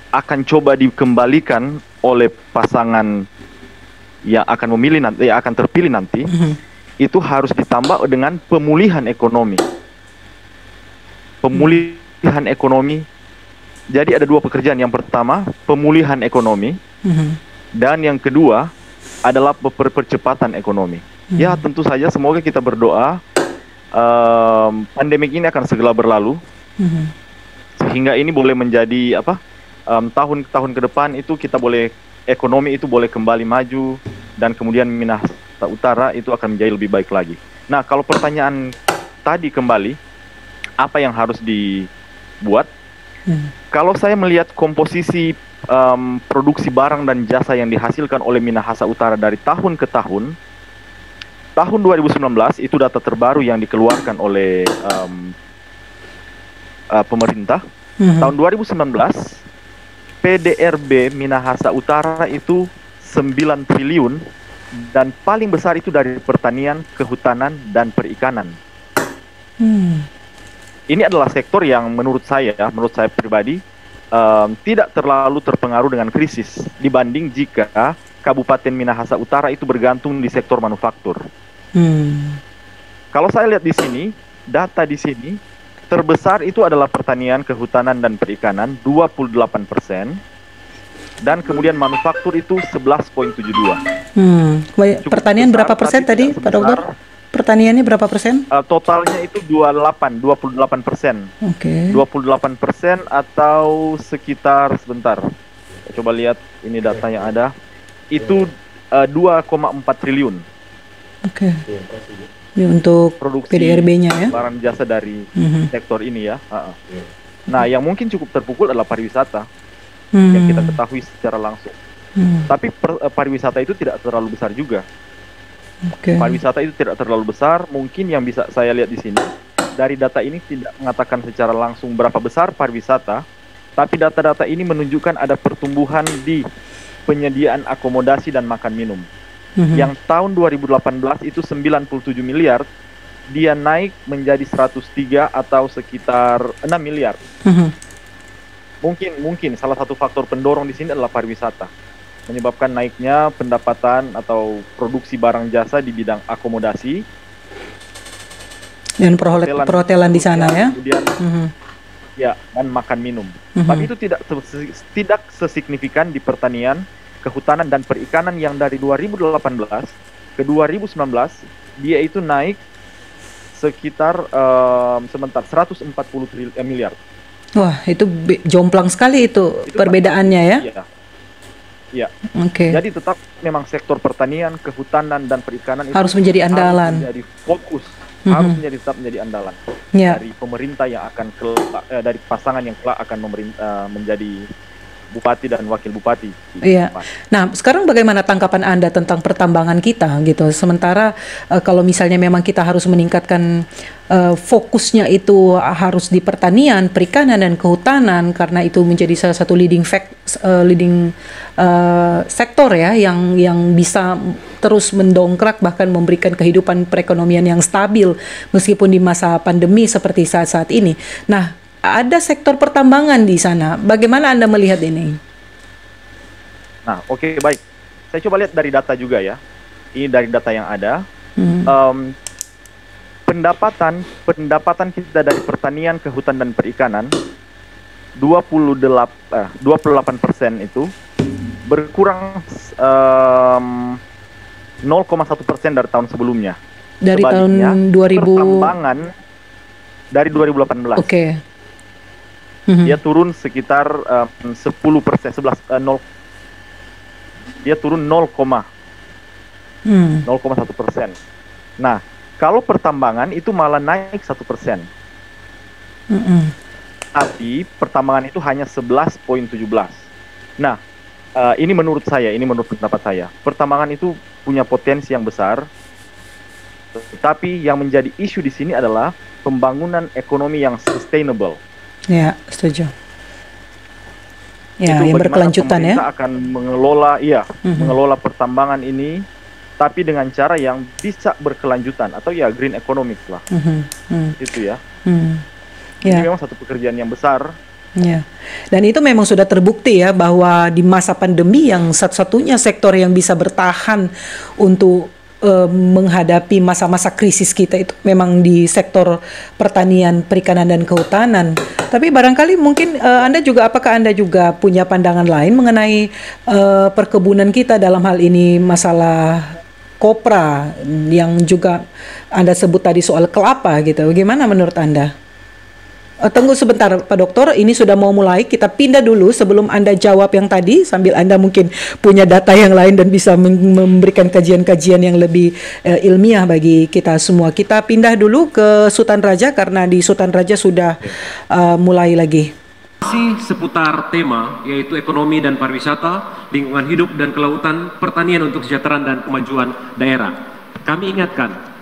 akan coba dikembalikan oleh pasangan yang akan memilih nanti, yang akan terpilih nanti, itu harus ditambah dengan pemulihan ekonomi. Pemulihan ekonomi. Jadi ada 2 pekerjaan. Yang pertama, pemulihan ekonomi, dan yang kedua adalah percepatan ekonomi. Ya, tentu saja semoga kita berdoa pandemik ini akan segera berlalu, sehingga ini boleh menjadi tahun-tahun ke depan itu kita boleh, ekonomi itu boleh kembali maju, dan kemudian Minahasa Utara itu akan menjadi lebih baik lagi. Nah, kalau pertanyaan tadi kembali, apa yang harus dibuat? Kalau saya melihat komposisi produksi barang dan jasa yang dihasilkan oleh Minahasa Utara dari tahun ke tahun, tahun 2019 itu data terbaru yang dikeluarkan oleh pemerintah. Tahun 2019 PDRB Minahasa Utara itu 9 triliun, dan paling besar itu dari pertanian, kehutanan, dan perikanan. Ini adalah sektor yang menurut saya pribadi tidak terlalu terpengaruh dengan krisis dibanding jika Kabupaten Minahasa Utara itu bergantung di sektor manufaktur. Kalau saya lihat di sini, data di sini, terbesar itu adalah pertanian, kehutanan, dan perikanan 28%, dan kemudian manufaktur itu 11,72. Pertanian berapa persen tadi Pak Dokter? Pertaniannya berapa persen? Totalnya itu 28%. Oke. 28% atau sekitar, sebentar, coba lihat ini data yang ada, itu 2,4 triliun. Oke. Ini untuk produksi PDRB-nya ya, barang jasa dari sektor ini ya. Nah, yang mungkin cukup terpukul adalah pariwisata, yang kita ketahui secara langsung. Tapi pariwisata itu tidak terlalu besar juga. Pariwisata itu tidak terlalu besar. Mungkin yang bisa saya lihat di sini, dari data ini tidak mengatakan secara langsung berapa besar pariwisata, tapi data-data ini menunjukkan ada pertumbuhan di penyediaan akomodasi dan makan minum. Yang tahun 2018 itu 97 miliar, dia naik menjadi 103 atau sekitar 6 miliar. Mungkin salah satu faktor pendorong di sini adalah pariwisata, menyebabkan naiknya pendapatan atau produksi barang jasa di bidang akomodasi. Dan perhotelan di sana ya. Kemudian ya, dan makan minum. Tapi itu tidak sesignifikan di pertanian, kehutanan dan perikanan yang dari 2018 ke 2019 dia itu naik sekitar 140 miliar. Wah, itu jomplang sekali itu perbedaannya ya. Iya. Oke. Jadi tetap memang sektor pertanian, kehutanan dan perikanan harus menjadi andalan. Harus menjadi fokus, harus tetap menjadi andalan dari pemerintah yang akan dari pasangan yang kelak akan menjadi bupati dan wakil bupati. Iya. Nah, sekarang bagaimana tanggapan Anda tentang pertambangan kita gitu? Sementara kalau misalnya memang kita harus meningkatkan fokusnya itu harus di pertanian, perikanan dan kehutanan karena itu menjadi salah satu leading sektor ya yang bisa terus mendongkrak bahkan memberikan kehidupan perekonomian yang stabil meskipun di masa pandemi seperti saat-saat ini. Nah, ada sektor pertambangan di sana. Bagaimana Anda melihat ini? Nah, oke, baik. Saya coba lihat dari data juga ya. Ini dari data yang ada. Pendapatan kita dari pertanian, kehutanan dan perikanan 28% itu berkurang 0,1% dari tahun sebelumnya. Dari tahun 2000 pertambangan dari 2018. Oke. Dia turun sekitar 10%, dia turun 0,1%. Nah, kalau pertambangan itu malah naik 1%. Tapi pertambangan itu hanya 11,17. Nah, ini menurut pendapat saya, pertambangan itu punya potensi yang besar. Tapi yang menjadi isu di sini adalah pembangunan ekonomi yang sustainable. Ya, setuju. Ya, itu yang berkelanjutan ya. Pemerintah akan mengelola pertambangan ini, tapi dengan cara yang bisa berkelanjutan atau ya green economic lah. Itu ya. Ini memang satu pekerjaan yang besar. Ya. Dan itu memang sudah terbukti ya bahwa di masa pandemi yang satu-satunya sektor yang bisa bertahan untuk menghadapi masa-masa krisis kita itu memang di sektor pertanian, perikanan dan kehutanan. Tapi barangkali mungkin apakah Anda juga punya pandangan lain mengenai perkebunan kita dalam hal ini masalah kopra yang juga Anda sebut tadi soal kelapa gitu. Bagaimana menurut Anda? Tunggu sebentar Pak Dokter, ini sudah mau mulai. Kita pindah dulu sebelum Anda jawab yang tadi, sambil Anda mungkin punya data yang lain dan bisa memberikan kajian-kajian yang lebih ilmiah bagi kita semua. Kita pindah dulu ke Sultan Raja karena di Sultan Raja sudah mulai lagi. Masih seputar tema yaitu ekonomi dan pariwisata, lingkungan hidup dan kelautan, pertanian untuk kesejahteraan dan kemajuan daerah. Kami ingatkan,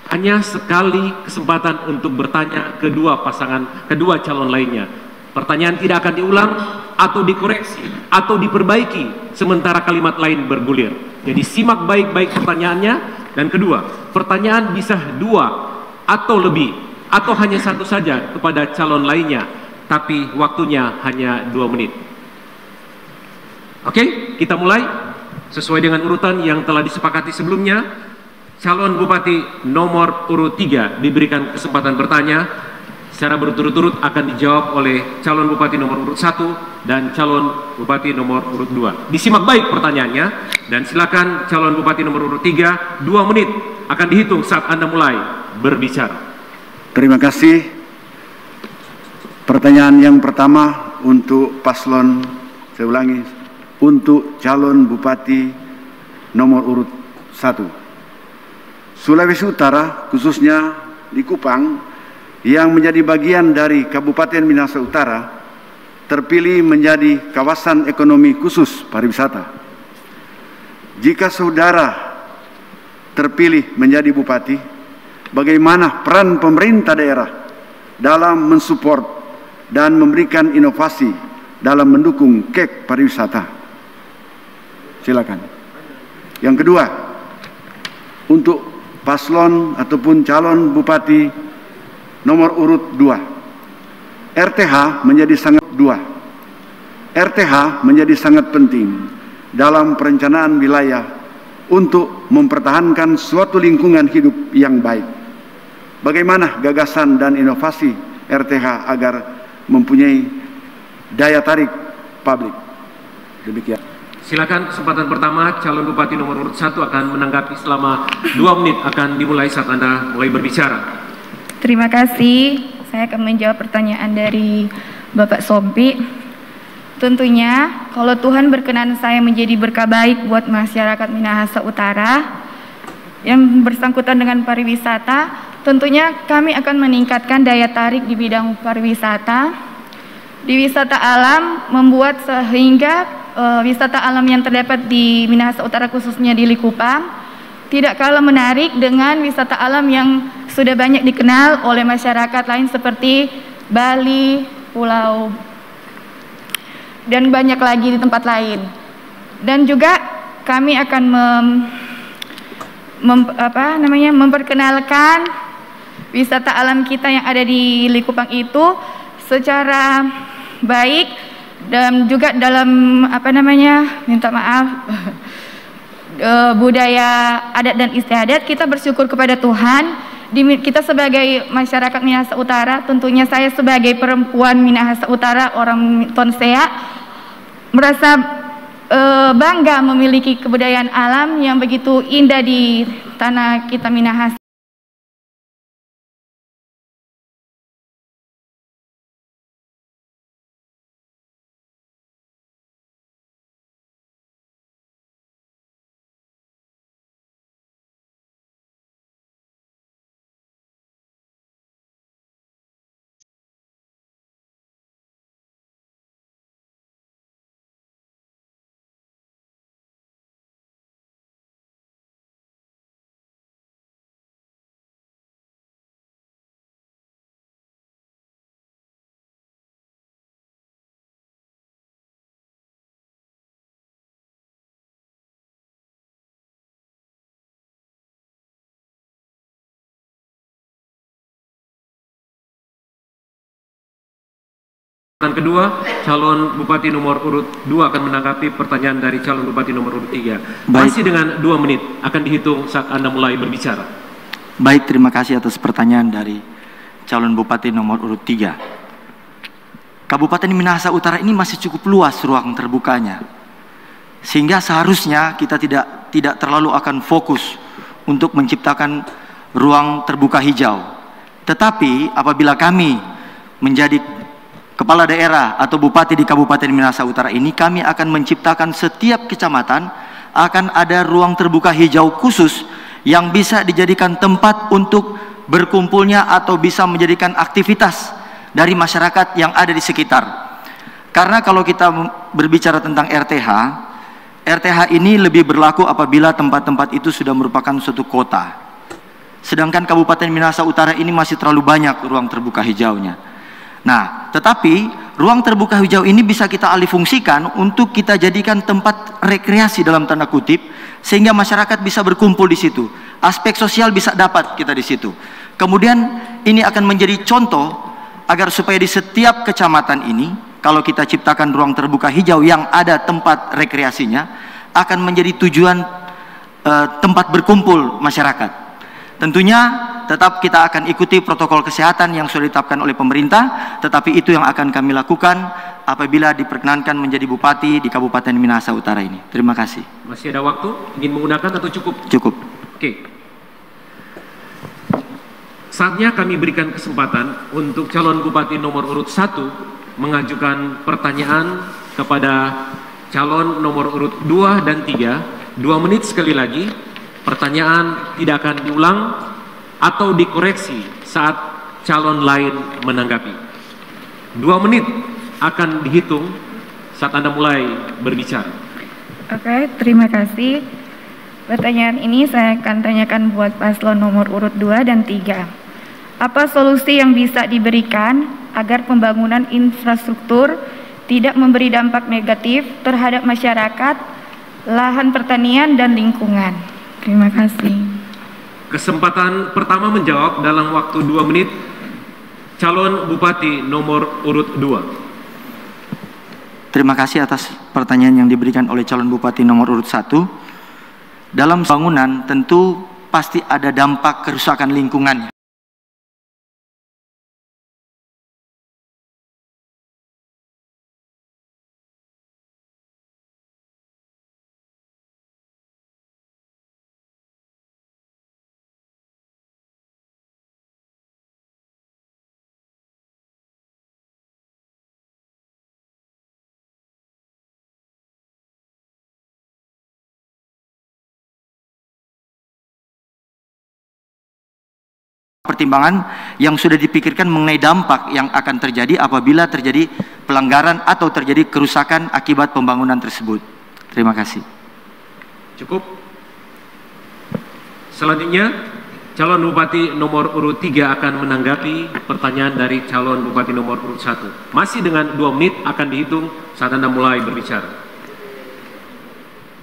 hanya sekali kesempatan untuk bertanya kedua calon lainnya. Pertanyaan tidak akan diulang atau dikoreksi atau diperbaiki sementara kalimat lain bergulir. Jadi simak baik-baik pertanyaannya. Dan kedua, pertanyaan bisa 2 atau lebih atau hanya satu saja kepada calon lainnya, tapi waktunya hanya 2 menit. Oke, kita mulai sesuai dengan urutan yang telah disepakati sebelumnya. Calon Bupati nomor urut 3 diberikan kesempatan bertanya. Secara berturut-turut akan dijawab oleh calon Bupati nomor urut 1 dan calon Bupati nomor urut 2. Disimak baik pertanyaannya dan silakan calon Bupati nomor urut 3, 2 menit akan dihitung saat Anda mulai berbicara. Terima kasih. Pertanyaan yang pertama untuk paslon, saya ulangi, untuk calon Bupati nomor urut 1. Sulawesi Utara, khususnya di Kupang, yang menjadi bagian dari Kabupaten Minahasa Utara, terpilih menjadi kawasan ekonomi khusus pariwisata. Jika saudara terpilih menjadi bupati, bagaimana peran pemerintah daerah dalam mensupport dan memberikan inovasi dalam mendukung KEK pariwisata? Silakan. Yang kedua, untuk paslon ataupun calon bupati nomor urut 2. RTH menjadi sangat penting dalam perencanaan wilayah untuk mempertahankan suatu lingkungan hidup yang baik. bagaimana gagasan dan inovasi RTH agar mempunyai daya tarik publik. Demikian. Silakan kesempatan pertama, calon bupati nomor urut 1 akan menanggapi selama 2 menit, akan dimulai saat Anda mulai berbicara. Terima kasih. Saya akan menjawab pertanyaan dari Bapak Sompi. Tentunya kalau Tuhan berkenan saya menjadi berkah baik buat masyarakat Minahasa Utara yang bersangkutan dengan pariwisata, tentunya kami akan meningkatkan daya tarik di bidang pariwisata. Di wisata alam membuat sehingga wisata alam yang terdapat di Minahasa Utara khususnya di Likupang tidak kalah menarik dengan wisata alam yang sudah banyak dikenal oleh masyarakat lain seperti Bali, Pulau, dan banyak lagi di tempat lain. Dan juga kami akan memperkenalkan wisata alam kita yang ada di Likupang itu secara baik, dan juga dalam budaya adat dan istiadat kita bersyukur kepada Tuhan. Kita sebagai masyarakat Minahasa Utara, tentunya saya sebagai perempuan Minahasa Utara, orang Tonsea, merasa bangga memiliki kebudayaan alam yang begitu indah di tanah kita Minahasa. Kedua, calon bupati nomor urut 2 akan menanggapi pertanyaan dari calon bupati nomor urut 3. Masih dengan 2 menit, akan dihitung saat Anda mulai berbicara. Baik, terima kasih atas pertanyaan dari calon bupati nomor urut 3. Kabupaten Minahasa Utara ini masih cukup luas ruang terbukanya, sehingga seharusnya kita tidak terlalu akan fokus untuk menciptakan ruang terbuka hijau. Tetapi apabila kami menjadi kepala daerah atau bupati di Kabupaten Minahasa Utara ini, kami akan menciptakan setiap kecamatan akan ada ruang terbuka hijau khusus yang bisa dijadikan tempat untuk berkumpulnya atau bisa menjadikan aktivitas dari masyarakat yang ada di sekitar. Karena kalau kita berbicara tentang RTH ini lebih berlaku apabila tempat-tempat itu sudah merupakan suatu kota. Sedangkan Kabupaten Minahasa Utara ini masih terlalu banyak ruang terbuka hijaunya. Nah, tetapi ruang terbuka hijau ini bisa kita alihfungsikan untuk kita jadikan tempat rekreasi dalam tanda kutip, sehingga masyarakat bisa berkumpul di situ. Aspek sosial bisa dapat kita di situ. Kemudian ini akan menjadi contoh agar supaya di setiap kecamatan ini, kalau kita ciptakan ruang terbuka hijau yang ada tempat rekreasinya, akan menjadi tujuan tempat berkumpul masyarakat. Tentunya tetap kita akan ikuti protokol kesehatan yang sudah ditetapkan oleh pemerintah, tetapi itu yang akan kami lakukan apabila diperkenankan menjadi bupati di Kabupaten Minahasa Utara ini. Terima kasih. Masih ada waktu? Ingin menggunakan atau cukup? Cukup. Oke. Saatnya kami berikan kesempatan untuk calon bupati nomor urut 1 mengajukan pertanyaan kepada calon nomor urut 2 dan 3. 2 menit sekali lagi. Pertanyaan tidak akan diulang atau dikoreksi saat calon lain menanggapi. 2 menit akan dihitung saat Anda mulai berbicara. Oke, terima kasih. Pertanyaan ini saya akan tanyakan buat paslon nomor urut 2 dan 3. Apa solusi yang bisa diberikan agar pembangunan infrastruktur tidak memberi dampak negatif terhadap masyarakat, lahan pertanian, dan lingkungan? Terima kasih. Kesempatan pertama menjawab dalam waktu 2 menit, calon bupati nomor urut 2. Terima kasih atas pertanyaan yang diberikan oleh calon bupati nomor urut 1. Dalam bangunan tentu pasti ada dampak kerusakan lingkungannya. pertimbangan yang sudah dipikirkan mengenai dampak yang akan terjadi apabila terjadi pelanggaran atau terjadi kerusakan akibat pembangunan tersebut. Terima kasih. Cukup. Selanjutnya, calon bupati nomor urut 3 akan menanggapi pertanyaan dari calon bupati nomor urut 1. Masih dengan 2 menit akan dihitung saat Anda mulai berbicara.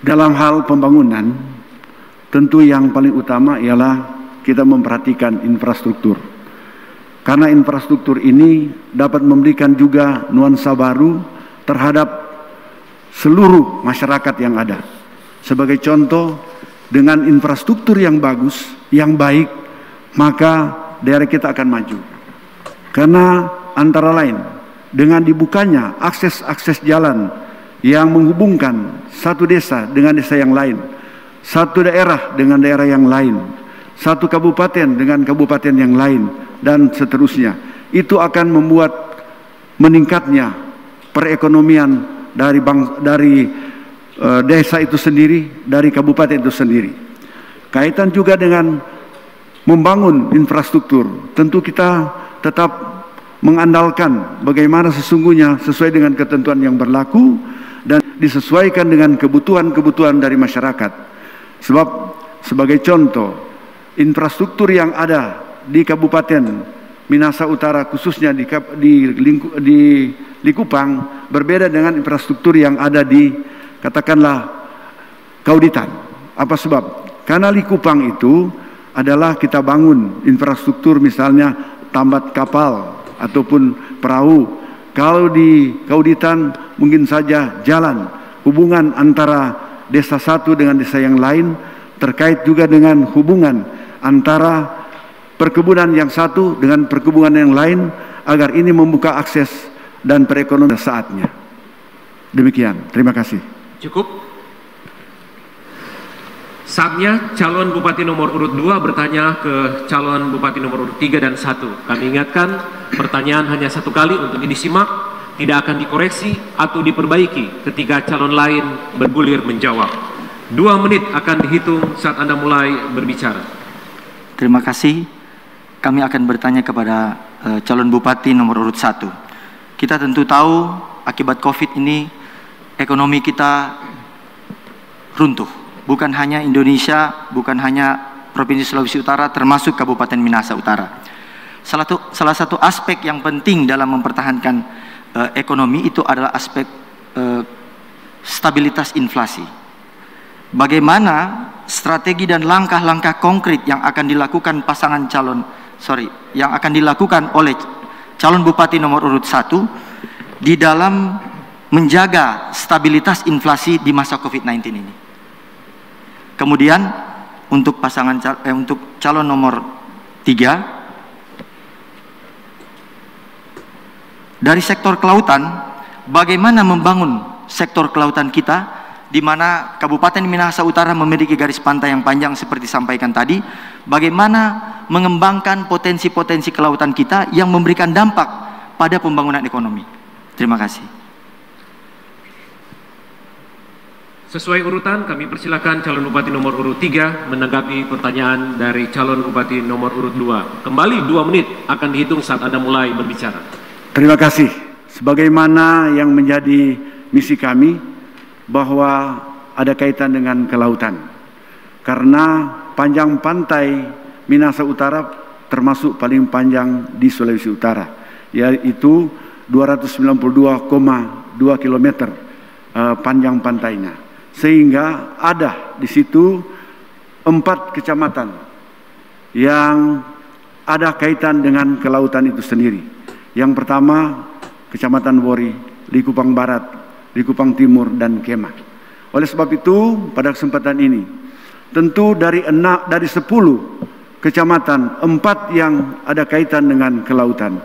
Dalam hal pembangunan, tentu yang paling utama ialah kita memperhatikan infrastruktur. Karena infrastruktur ini dapat memberikan juga nuansa baru terhadap seluruh masyarakat yang ada. Sebagai contoh, dengan infrastruktur yang bagus, yang baik, maka daerah kita akan maju. Karena antara lain, dengan dibukanya akses-akses jalan yang menghubungkan satu desa dengan desa yang lain, satu daerah dengan daerah yang lain, satu kabupaten dengan kabupaten yang lain, dan seterusnya. Itu akan membuat meningkatnya perekonomian dari desa itu sendiri, dari kabupaten itu sendiri. Kaitan juga dengan membangun infrastruktur, tentu kita tetap mengandalkan bagaimana sesungguhnya sesuai dengan ketentuan yang berlaku dan disesuaikan dengan kebutuhan-kebutuhan dari masyarakat. Sebab sebagai contoh, infrastruktur yang ada di Kabupaten Minahasa Utara, khususnya di Likupang, berbeda dengan infrastruktur yang ada di, katakanlah, Kauditan. Apa sebab? Karena Likupang itu adalah kita bangun infrastruktur, misalnya tambat kapal ataupun perahu. Kalau di Kauditan mungkin saja jalan, hubungan antara desa satu dengan desa yang lain, terkait juga dengan hubungan antara perkebunan yang satu dengan perkebunan yang lain, agar ini membuka akses dan perekonomian saatnya. Demikian, terima kasih. Cukup. Saatnya calon bupati nomor urut 2 bertanya ke calon bupati nomor urut 3 dan 1. Kami ingatkan, pertanyaan hanya 1 kali untuk disimak, tidak akan dikoreksi atau diperbaiki ketika calon lain bergulir menjawab. 2 menit akan dihitung saat Anda mulai berbicara. Terima kasih. Kami akan bertanya kepada calon bupati nomor urut 1. Kita tentu tahu akibat COVID ini ekonomi kita runtuh. Bukan hanya Indonesia, bukan hanya Provinsi Sulawesi Utara, termasuk Kabupaten Minahasa Utara. Salah satu aspek yang penting dalam mempertahankan ekonomi itu adalah aspek stabilitas inflasi. Bagaimana strategi dan langkah-langkah konkret yang akan dilakukan yang akan dilakukan oleh calon bupati nomor urut 1 di dalam menjaga stabilitas inflasi di masa COVID-19 ini. Kemudian untuk untuk calon nomor 3, dari sektor kelautan, bagaimana membangun sektor kelautan kita, di mana Kabupaten Minahasa Utara memiliki garis pantai yang panjang seperti disampaikan tadi, bagaimana mengembangkan potensi-potensi kelautan kita yang memberikan dampak pada pembangunan ekonomi. Terima kasih. Sesuai urutan, kami persilakan calon bupati nomor urut 3 menanggapi pertanyaan dari calon bupati nomor urut 2. Kembali 2 menit akan dihitung saat Anda mulai berbicara. Terima kasih. Sebagaimana yang menjadi misi kami, bahwa ada kaitan dengan kelautan. Karena panjang pantai Minahasa Utara termasuk paling panjang di Sulawesi Utara, yaitu 292,2 km panjang pantainya. Sehingga ada di situ 4 kecamatan yang ada kaitan dengan kelautan itu sendiri. Yang pertama, Kecamatan Wori, Likupang Barat, Likupang Timur, dan Kemah. Oleh sebab itu, pada kesempatan ini, tentu dari 10 kecamatan, 4 yang ada kaitan dengan kelautan,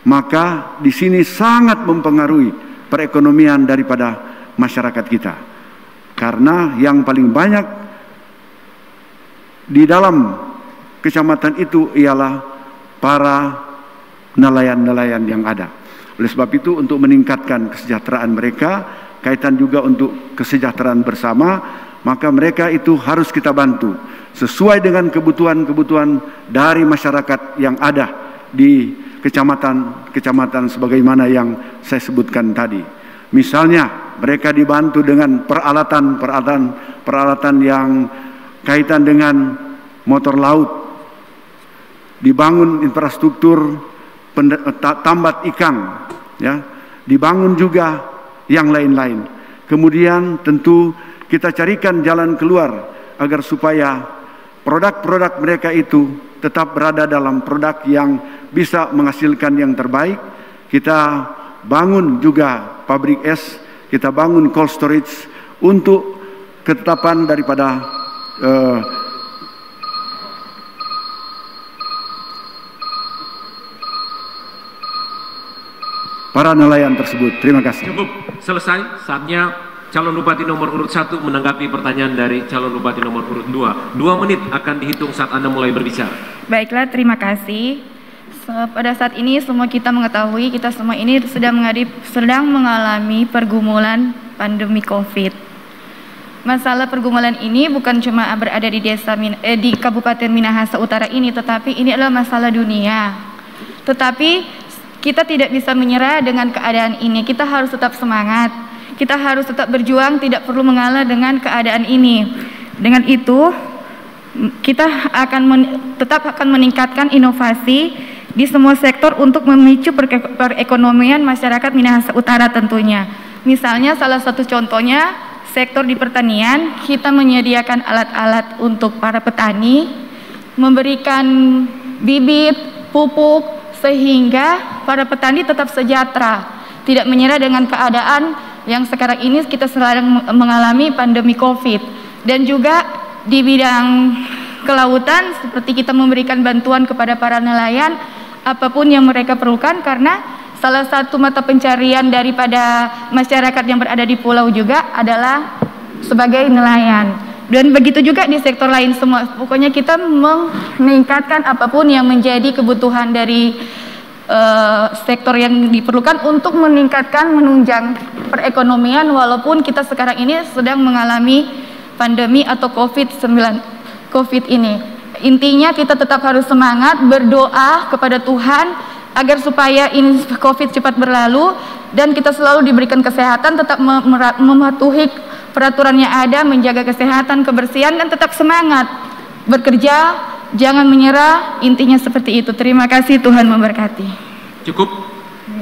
maka di sini sangat mempengaruhi perekonomian daripada masyarakat kita. Karena yang paling banyak di dalam kecamatan itu ialah para nelayan-nelayan yang ada. Oleh sebab itu, untuk meningkatkan kesejahteraan mereka, kaitan juga untuk kesejahteraan bersama, maka mereka itu harus kita bantu sesuai dengan kebutuhan-kebutuhan dari masyarakat yang ada di kecamatan sebagaimana yang saya sebutkan tadi. Misalnya mereka dibantu dengan peralatan yang kaitan dengan motor laut, dibangun infrastruktur tambat ikan, ya, dibangun juga yang lain-lain. Kemudian tentu kita carikan jalan keluar agar supaya produk-produk mereka itu tetap berada dalam produk yang bisa menghasilkan yang terbaik. Kita bangun juga pabrik es, kita bangun cold storage untuk ketetapan daripada para nelayan tersebut. Terima kasih. Cukup, selesai. Saatnya calon bupati nomor urut 1 menanggapi pertanyaan dari calon bupati nomor urut 2. 2 menit akan dihitung saat Anda mulai berbicara. Baiklah, terima kasih. Pada saat ini semua kita mengetahui, kita semua ini sedang mengalami pergumulan pandemi COVID. Masalah pergumulan ini bukan cuma berada di di Kabupaten Minahasa Utara ini, tetapi ini adalah masalah dunia. Tetapi kita tidak bisa menyerah dengan keadaan ini. Kita harus tetap semangat. Kita harus tetap berjuang, tidak perlu mengalah dengan keadaan ini. Dengan itu, kita tetap akan meningkatkan inovasi di semua sektor untuk memicu perekonomian masyarakat Minahasa Utara tentunya. Misalnya salah satu contohnya sektor di pertanian, kita menyediakan alat-alat untuk para petani, memberikan bibit, pupuk, sehingga para petani tetap sejahtera, tidak menyerah dengan keadaan yang sekarang ini kita sedang mengalami pandemi COVID. Dan juga di bidang kelautan, seperti kita memberikan bantuan kepada para nelayan, apapun yang mereka perlukan, karena salah satu mata pencarian daripada masyarakat yang berada di pulau juga adalah sebagai nelayan. Dan begitu juga di sektor lain semua. Pokoknya kita meningkatkan apapun yang menjadi kebutuhan dari sektor yang diperlukan untuk meningkatkan, menunjang perekonomian, walaupun kita sekarang ini sedang mengalami pandemi atau COVID ini. Intinya kita tetap harus semangat, berdoa kepada Tuhan agar supaya ini COVID cepat berlalu dan kita selalu diberikan kesehatan, tetap mematuhi peraturan yang ada, menjaga kesehatan, kebersihan, dan tetap semangat bekerja, jangan menyerah. Intinya seperti itu. Terima kasih, Tuhan memberkati. Cukup?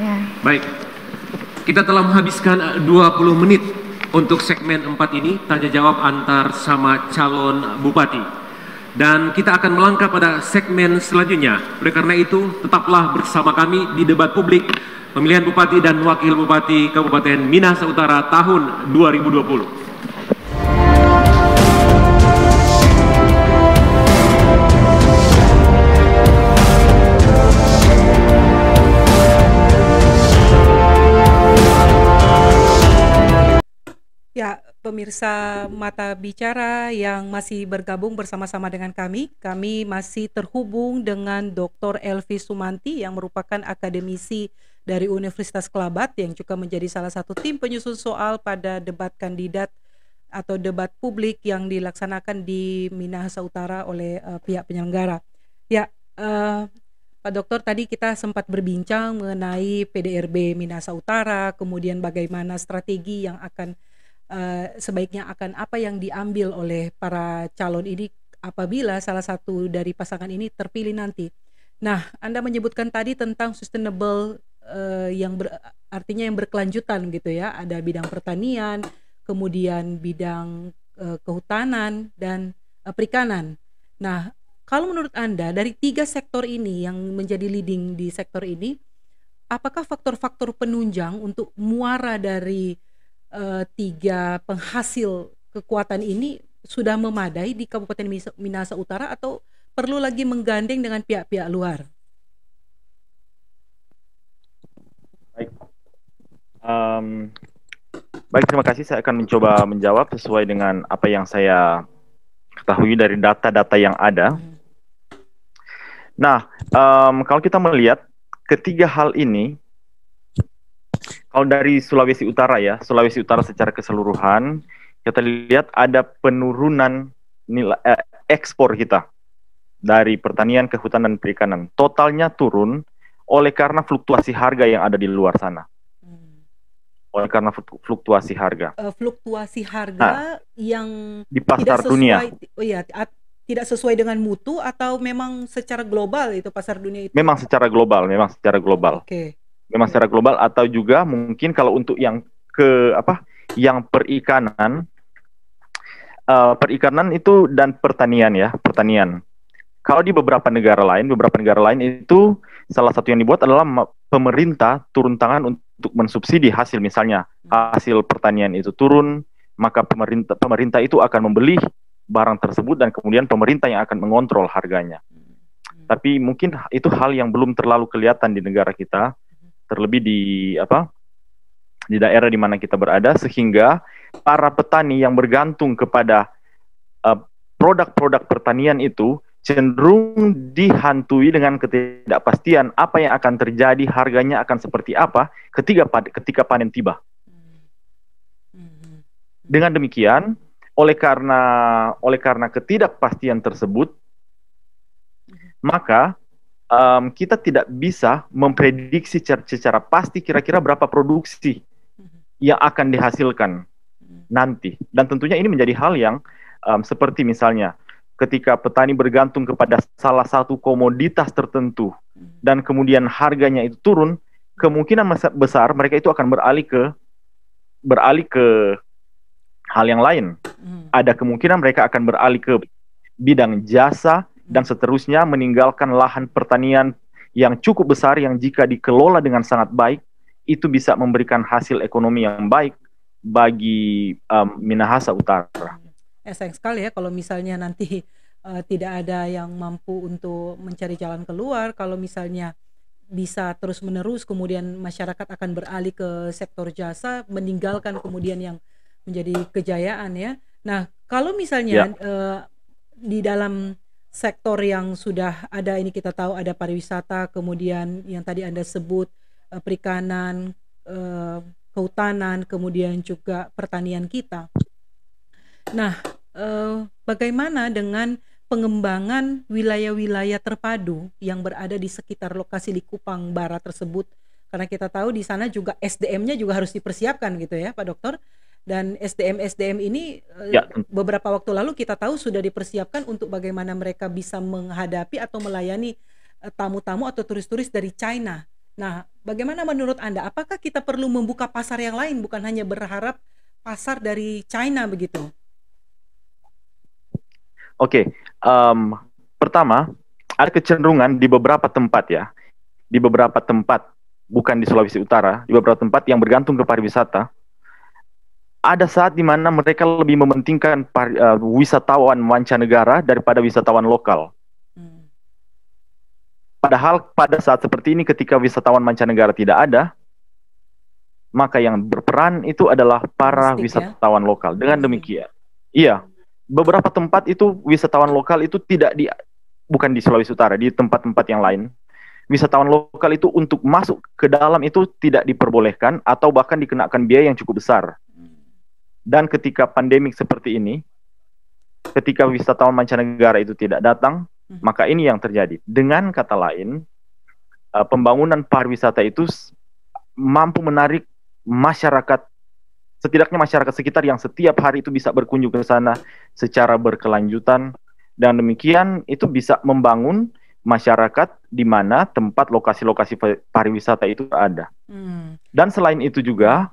Ya. Baik, kita telah menghabiskan 20 menit untuk segmen 4 ini, tanya jawab antar sama calon bupati. Dan kita akan melangkah pada segmen selanjutnya. Oleh karena itu, tetaplah bersama kami di debat publik pemilihan Bupati dan Wakil Bupati Kabupaten Minahasa Utara tahun 2020. Ya, pemirsa Mata Bicara yang masih bergabung bersama-sama dengan kami masih terhubung dengan Dr. Elvi Sumanti yang merupakan akademisi dari Universitas Kelabat yang juga menjadi salah satu tim penyusun soal pada debat kandidat atau debat publik yang dilaksanakan di Minahasa Utara oleh pihak penyelenggara. Ya, Pak Dokter, tadi kita sempat berbincang mengenai PDRB Minahasa Utara, kemudian bagaimana strategi yang akan sebaiknya akan apa yang diambil oleh para calon ini apabila salah satu dari pasangan ini terpilih nanti. Nah, Anda menyebutkan tadi tentang sustainable artinya yang berkelanjutan gitu ya. Ada bidang pertanian, kemudian bidang kehutanan dan perikanan. Nah, kalau menurut Anda dari 3 sektor ini yang menjadi leading di sektor ini, apakah faktor-faktor penunjang untuk muara dari 3 penghasil kekuatan ini sudah memadai di Kabupaten Minahasa Utara atau perlu lagi menggandeng dengan pihak-pihak luar? Baik. Baik, terima kasih. Saya akan mencoba menjawab sesuai dengan apa yang saya ketahui dari data-data yang ada. Nah, kalau kita melihat ketiga hal ini, kalau dari Sulawesi Utara ya, Sulawesi Utara secara keseluruhan, kita lihat ada penurunan nilai ekspor kita dari pertanian ke hutan dan perikanan. Totalnya turun oleh karena fluktuasi harga yang ada di luar sana. Oleh karena fluktuasi harga. Fluktuasi harga yang di pasar tidak sesuai, dunia. Oh iya, tidak sesuai dengan mutu atau memang secara global itu pasar dunia itu? Memang secara global, Oke. Memang secara global, atau juga mungkin kalau untuk yang yang perikanan, perikanan itu dan pertanian ya, pertanian. Kalau di beberapa negara lain itu salah satu yang dibuat adalah pemerintah turun tangan untuk mensubsidi hasil, misalnya hasil pertanian itu turun, maka pemerintah itu akan membeli barang tersebut dan kemudian pemerintah yang akan mengontrol harganya. Tapi mungkin itu hal yang belum terlalu kelihatan di negara kita, terlebih di daerah di mana kita berada, sehingga para petani yang bergantung kepada produk-produk pertanian itu cenderung dihantui dengan ketidakpastian apa yang akan terjadi, harganya akan seperti apa ketika panen tiba. Dengan demikian, oleh karena ketidakpastian tersebut, maka kita tidak bisa memprediksi secara pasti kira-kira berapa produksi yang akan dihasilkan nanti. Dan tentunya ini menjadi hal yang seperti misalnya ketika petani bergantung kepada salah satu komoditas tertentu dan kemudian harganya itu turun, kemungkinan besar mereka itu akan beralih ke hal yang lain. Ada kemungkinan mereka akan beralih ke bidang jasa dan seterusnya, meninggalkan lahan pertanian yang cukup besar yang jika dikelola dengan sangat baik itu bisa memberikan hasil ekonomi yang baik bagi Minahasa Utara. Sayang sekali ya kalau misalnya nanti tidak ada yang mampu untuk mencari jalan keluar, kalau misalnya bisa terus-menerus kemudian masyarakat akan beralih ke sektor jasa, meninggalkan kemudian yang menjadi kejayaan ya. Nah, kalau misalnya di dalam sektor yang sudah ada ini, kita tahu ada pariwisata, kemudian yang tadi Anda sebut perikanan, kehutanan, kemudian juga pertanian kita. Nah, bagaimana dengan pengembangan wilayah-wilayah terpadu yang berada di sekitar lokasi Likupang Barat tersebut? Karena kita tahu di sana juga SDM-nya juga harus dipersiapkan gitu ya, Pak Dokter. Dan SDM ini beberapa waktu lalu kita tahu sudah dipersiapkan untuk bagaimana mereka bisa menghadapi atau melayani tamu-tamu atau turis-turis dari China. Nah, bagaimana menurut Anda? Apakah kita perlu membuka pasar yang lain, bukan hanya berharap pasar dari China begitu? Oke, pertama ada kecenderungan di beberapa tempat ya, di beberapa tempat, bukan di Sulawesi Utara, di beberapa tempat yang bergantung ke pariwisata, ada saat di mana mereka lebih mementingkan wisatawan mancanegara daripada wisatawan lokal. Padahal pada saat seperti ini ketika wisatawan mancanegara tidak ada, maka yang berperan itu adalah para wisatawan lokal. Dengan demikian, beberapa tempat itu wisatawan lokal itu bukan di Sulawesi Utara, di tempat-tempat yang lain, wisatawan lokal itu untuk masuk ke dalam itu tidak diperbolehkan atau bahkan dikenakan biaya yang cukup besar. Dan ketika pandemik seperti ini, ketika wisatawan mancanegara itu tidak datang, maka ini yang terjadi. Dengan kata lain, pembangunan pariwisata itu mampu menarik masyarakat, setidaknya masyarakat sekitar yang setiap hari itu bisa berkunjung ke sana secara berkelanjutan, dan demikian itu bisa membangun masyarakat di mana tempat lokasi-lokasi pariwisata itu ada. Dan selain itu juga,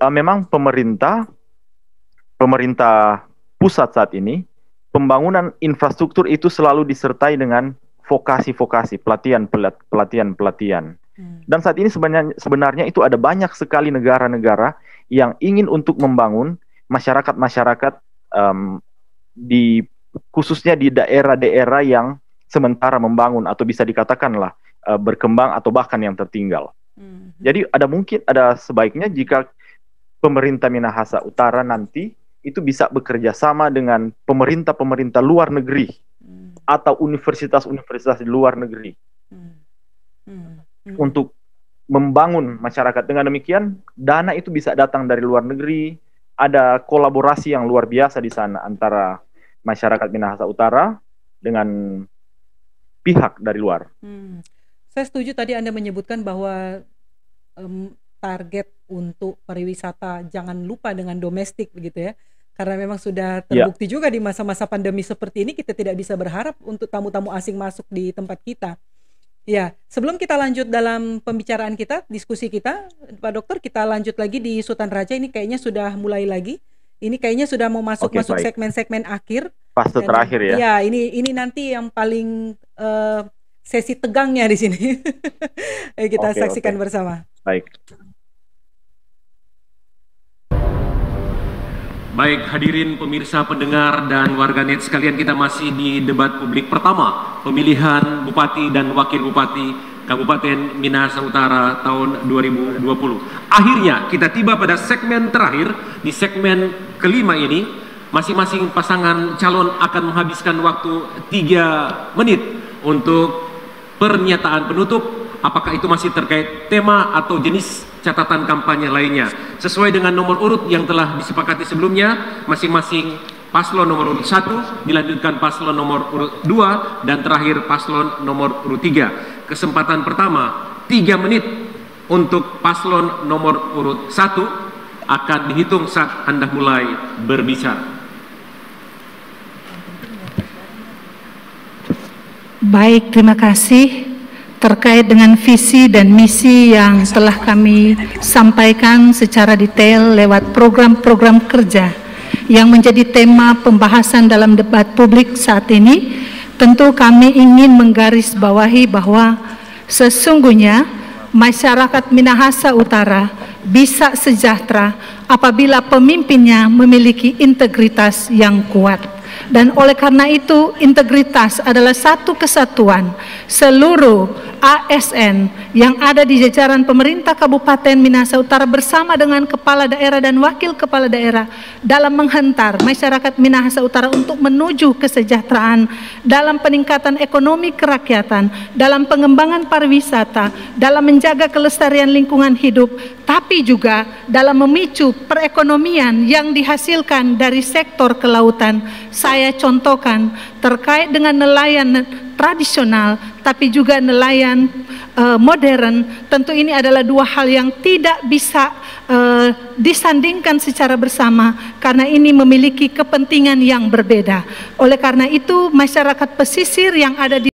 memang pemerintah pusat saat ini, pembangunan infrastruktur itu selalu disertai dengan vokasi-vokasi, pelatihan. Dan saat ini sebenarnya itu ada banyak sekali negara-negara yang ingin untuk membangun masyarakat-masyarakat khususnya di daerah-daerah yang sementara membangun atau bisa dikatakanlah berkembang atau bahkan yang tertinggal. Jadi ada sebaiknya jika pemerintah Minahasa Utara nanti itu bisa bekerja sama dengan pemerintah luar negeri atau universitas-universitas di luar negeri untuk membangun masyarakat. Dengan demikian, dana itu bisa datang dari luar negeri, ada kolaborasi yang luar biasa di sana antara masyarakat Minahasa Utara dengan pihak dari luar. Saya setuju tadi Anda menyebutkan bahwa target untuk pariwisata jangan lupa dengan domestik begitu ya. Karena memang sudah terbukti juga di masa-masa pandemi seperti ini kita tidak bisa berharap untuk tamu-tamu asing masuk di tempat kita. Ya, sebelum kita lanjut dalam pembicaraan kita, diskusi kita, Pak Dokter, kita lanjut lagi di Sultan Raja. Ini kayaknya sudah mulai lagi. Ini kayaknya sudah mau masuk segmen-segmen akhir. Fase terakhir ya. Ya, ini nanti yang paling sesi tegangnya di sini. Kita saksikan bersama. Baik. Baik, hadirin pemirsa, pendengar, dan warganet sekalian, kita masih di debat publik pertama pemilihan Bupati dan Wakil Bupati Kabupaten Minahasa Utara tahun 2020. Akhirnya kita tiba pada segmen terakhir. Di segmen kelima ini, masing-masing pasangan calon akan menghabiskan waktu 3 menit untuk pernyataan penutup, apakah itu masih terkait tema atau jenis catatan kampanye lainnya. Sesuai dengan nomor urut yang telah disepakati sebelumnya, masing-masing paslon nomor urut 1, dilanjutkan paslon nomor urut 2, dan terakhir paslon nomor urut 3. Kesempatan pertama, 3 menit untuk paslon nomor urut 1 akan dihitung saat Anda mulai berbicara. Baik, terima kasih. Terkait dengan visi dan misi yang telah kami sampaikan secara detail lewat program-program kerja yang menjadi tema pembahasan dalam debat publik saat ini, tentu kami ingin menggarisbawahi bahwa sesungguhnya masyarakat Minahasa Utara bisa sejahtera apabila pemimpinnya memiliki integritas yang kuat. Dan oleh karena itu, integritas adalah satu kesatuan seluruh ASN yang ada di jajaran pemerintah Kabupaten Minahasa Utara bersama dengan kepala daerah dan wakil kepala daerah dalam menghantar masyarakat Minahasa Utara untuk menuju kesejahteraan dalam peningkatan ekonomi kerakyatan, dalam pengembangan pariwisata, dalam menjaga kelestarian lingkungan hidup, tapi juga dalam memicu perekonomian yang dihasilkan dari sektor kelautan. Saya contohkan terkait dengan nelayan tradisional, tapi juga nelayan modern. Tentu ini adalah dua hal yang tidak bisa disandingkan secara bersama, karena ini memiliki kepentingan yang berbeda. Oleh karena itu, masyarakat pesisir yang ada di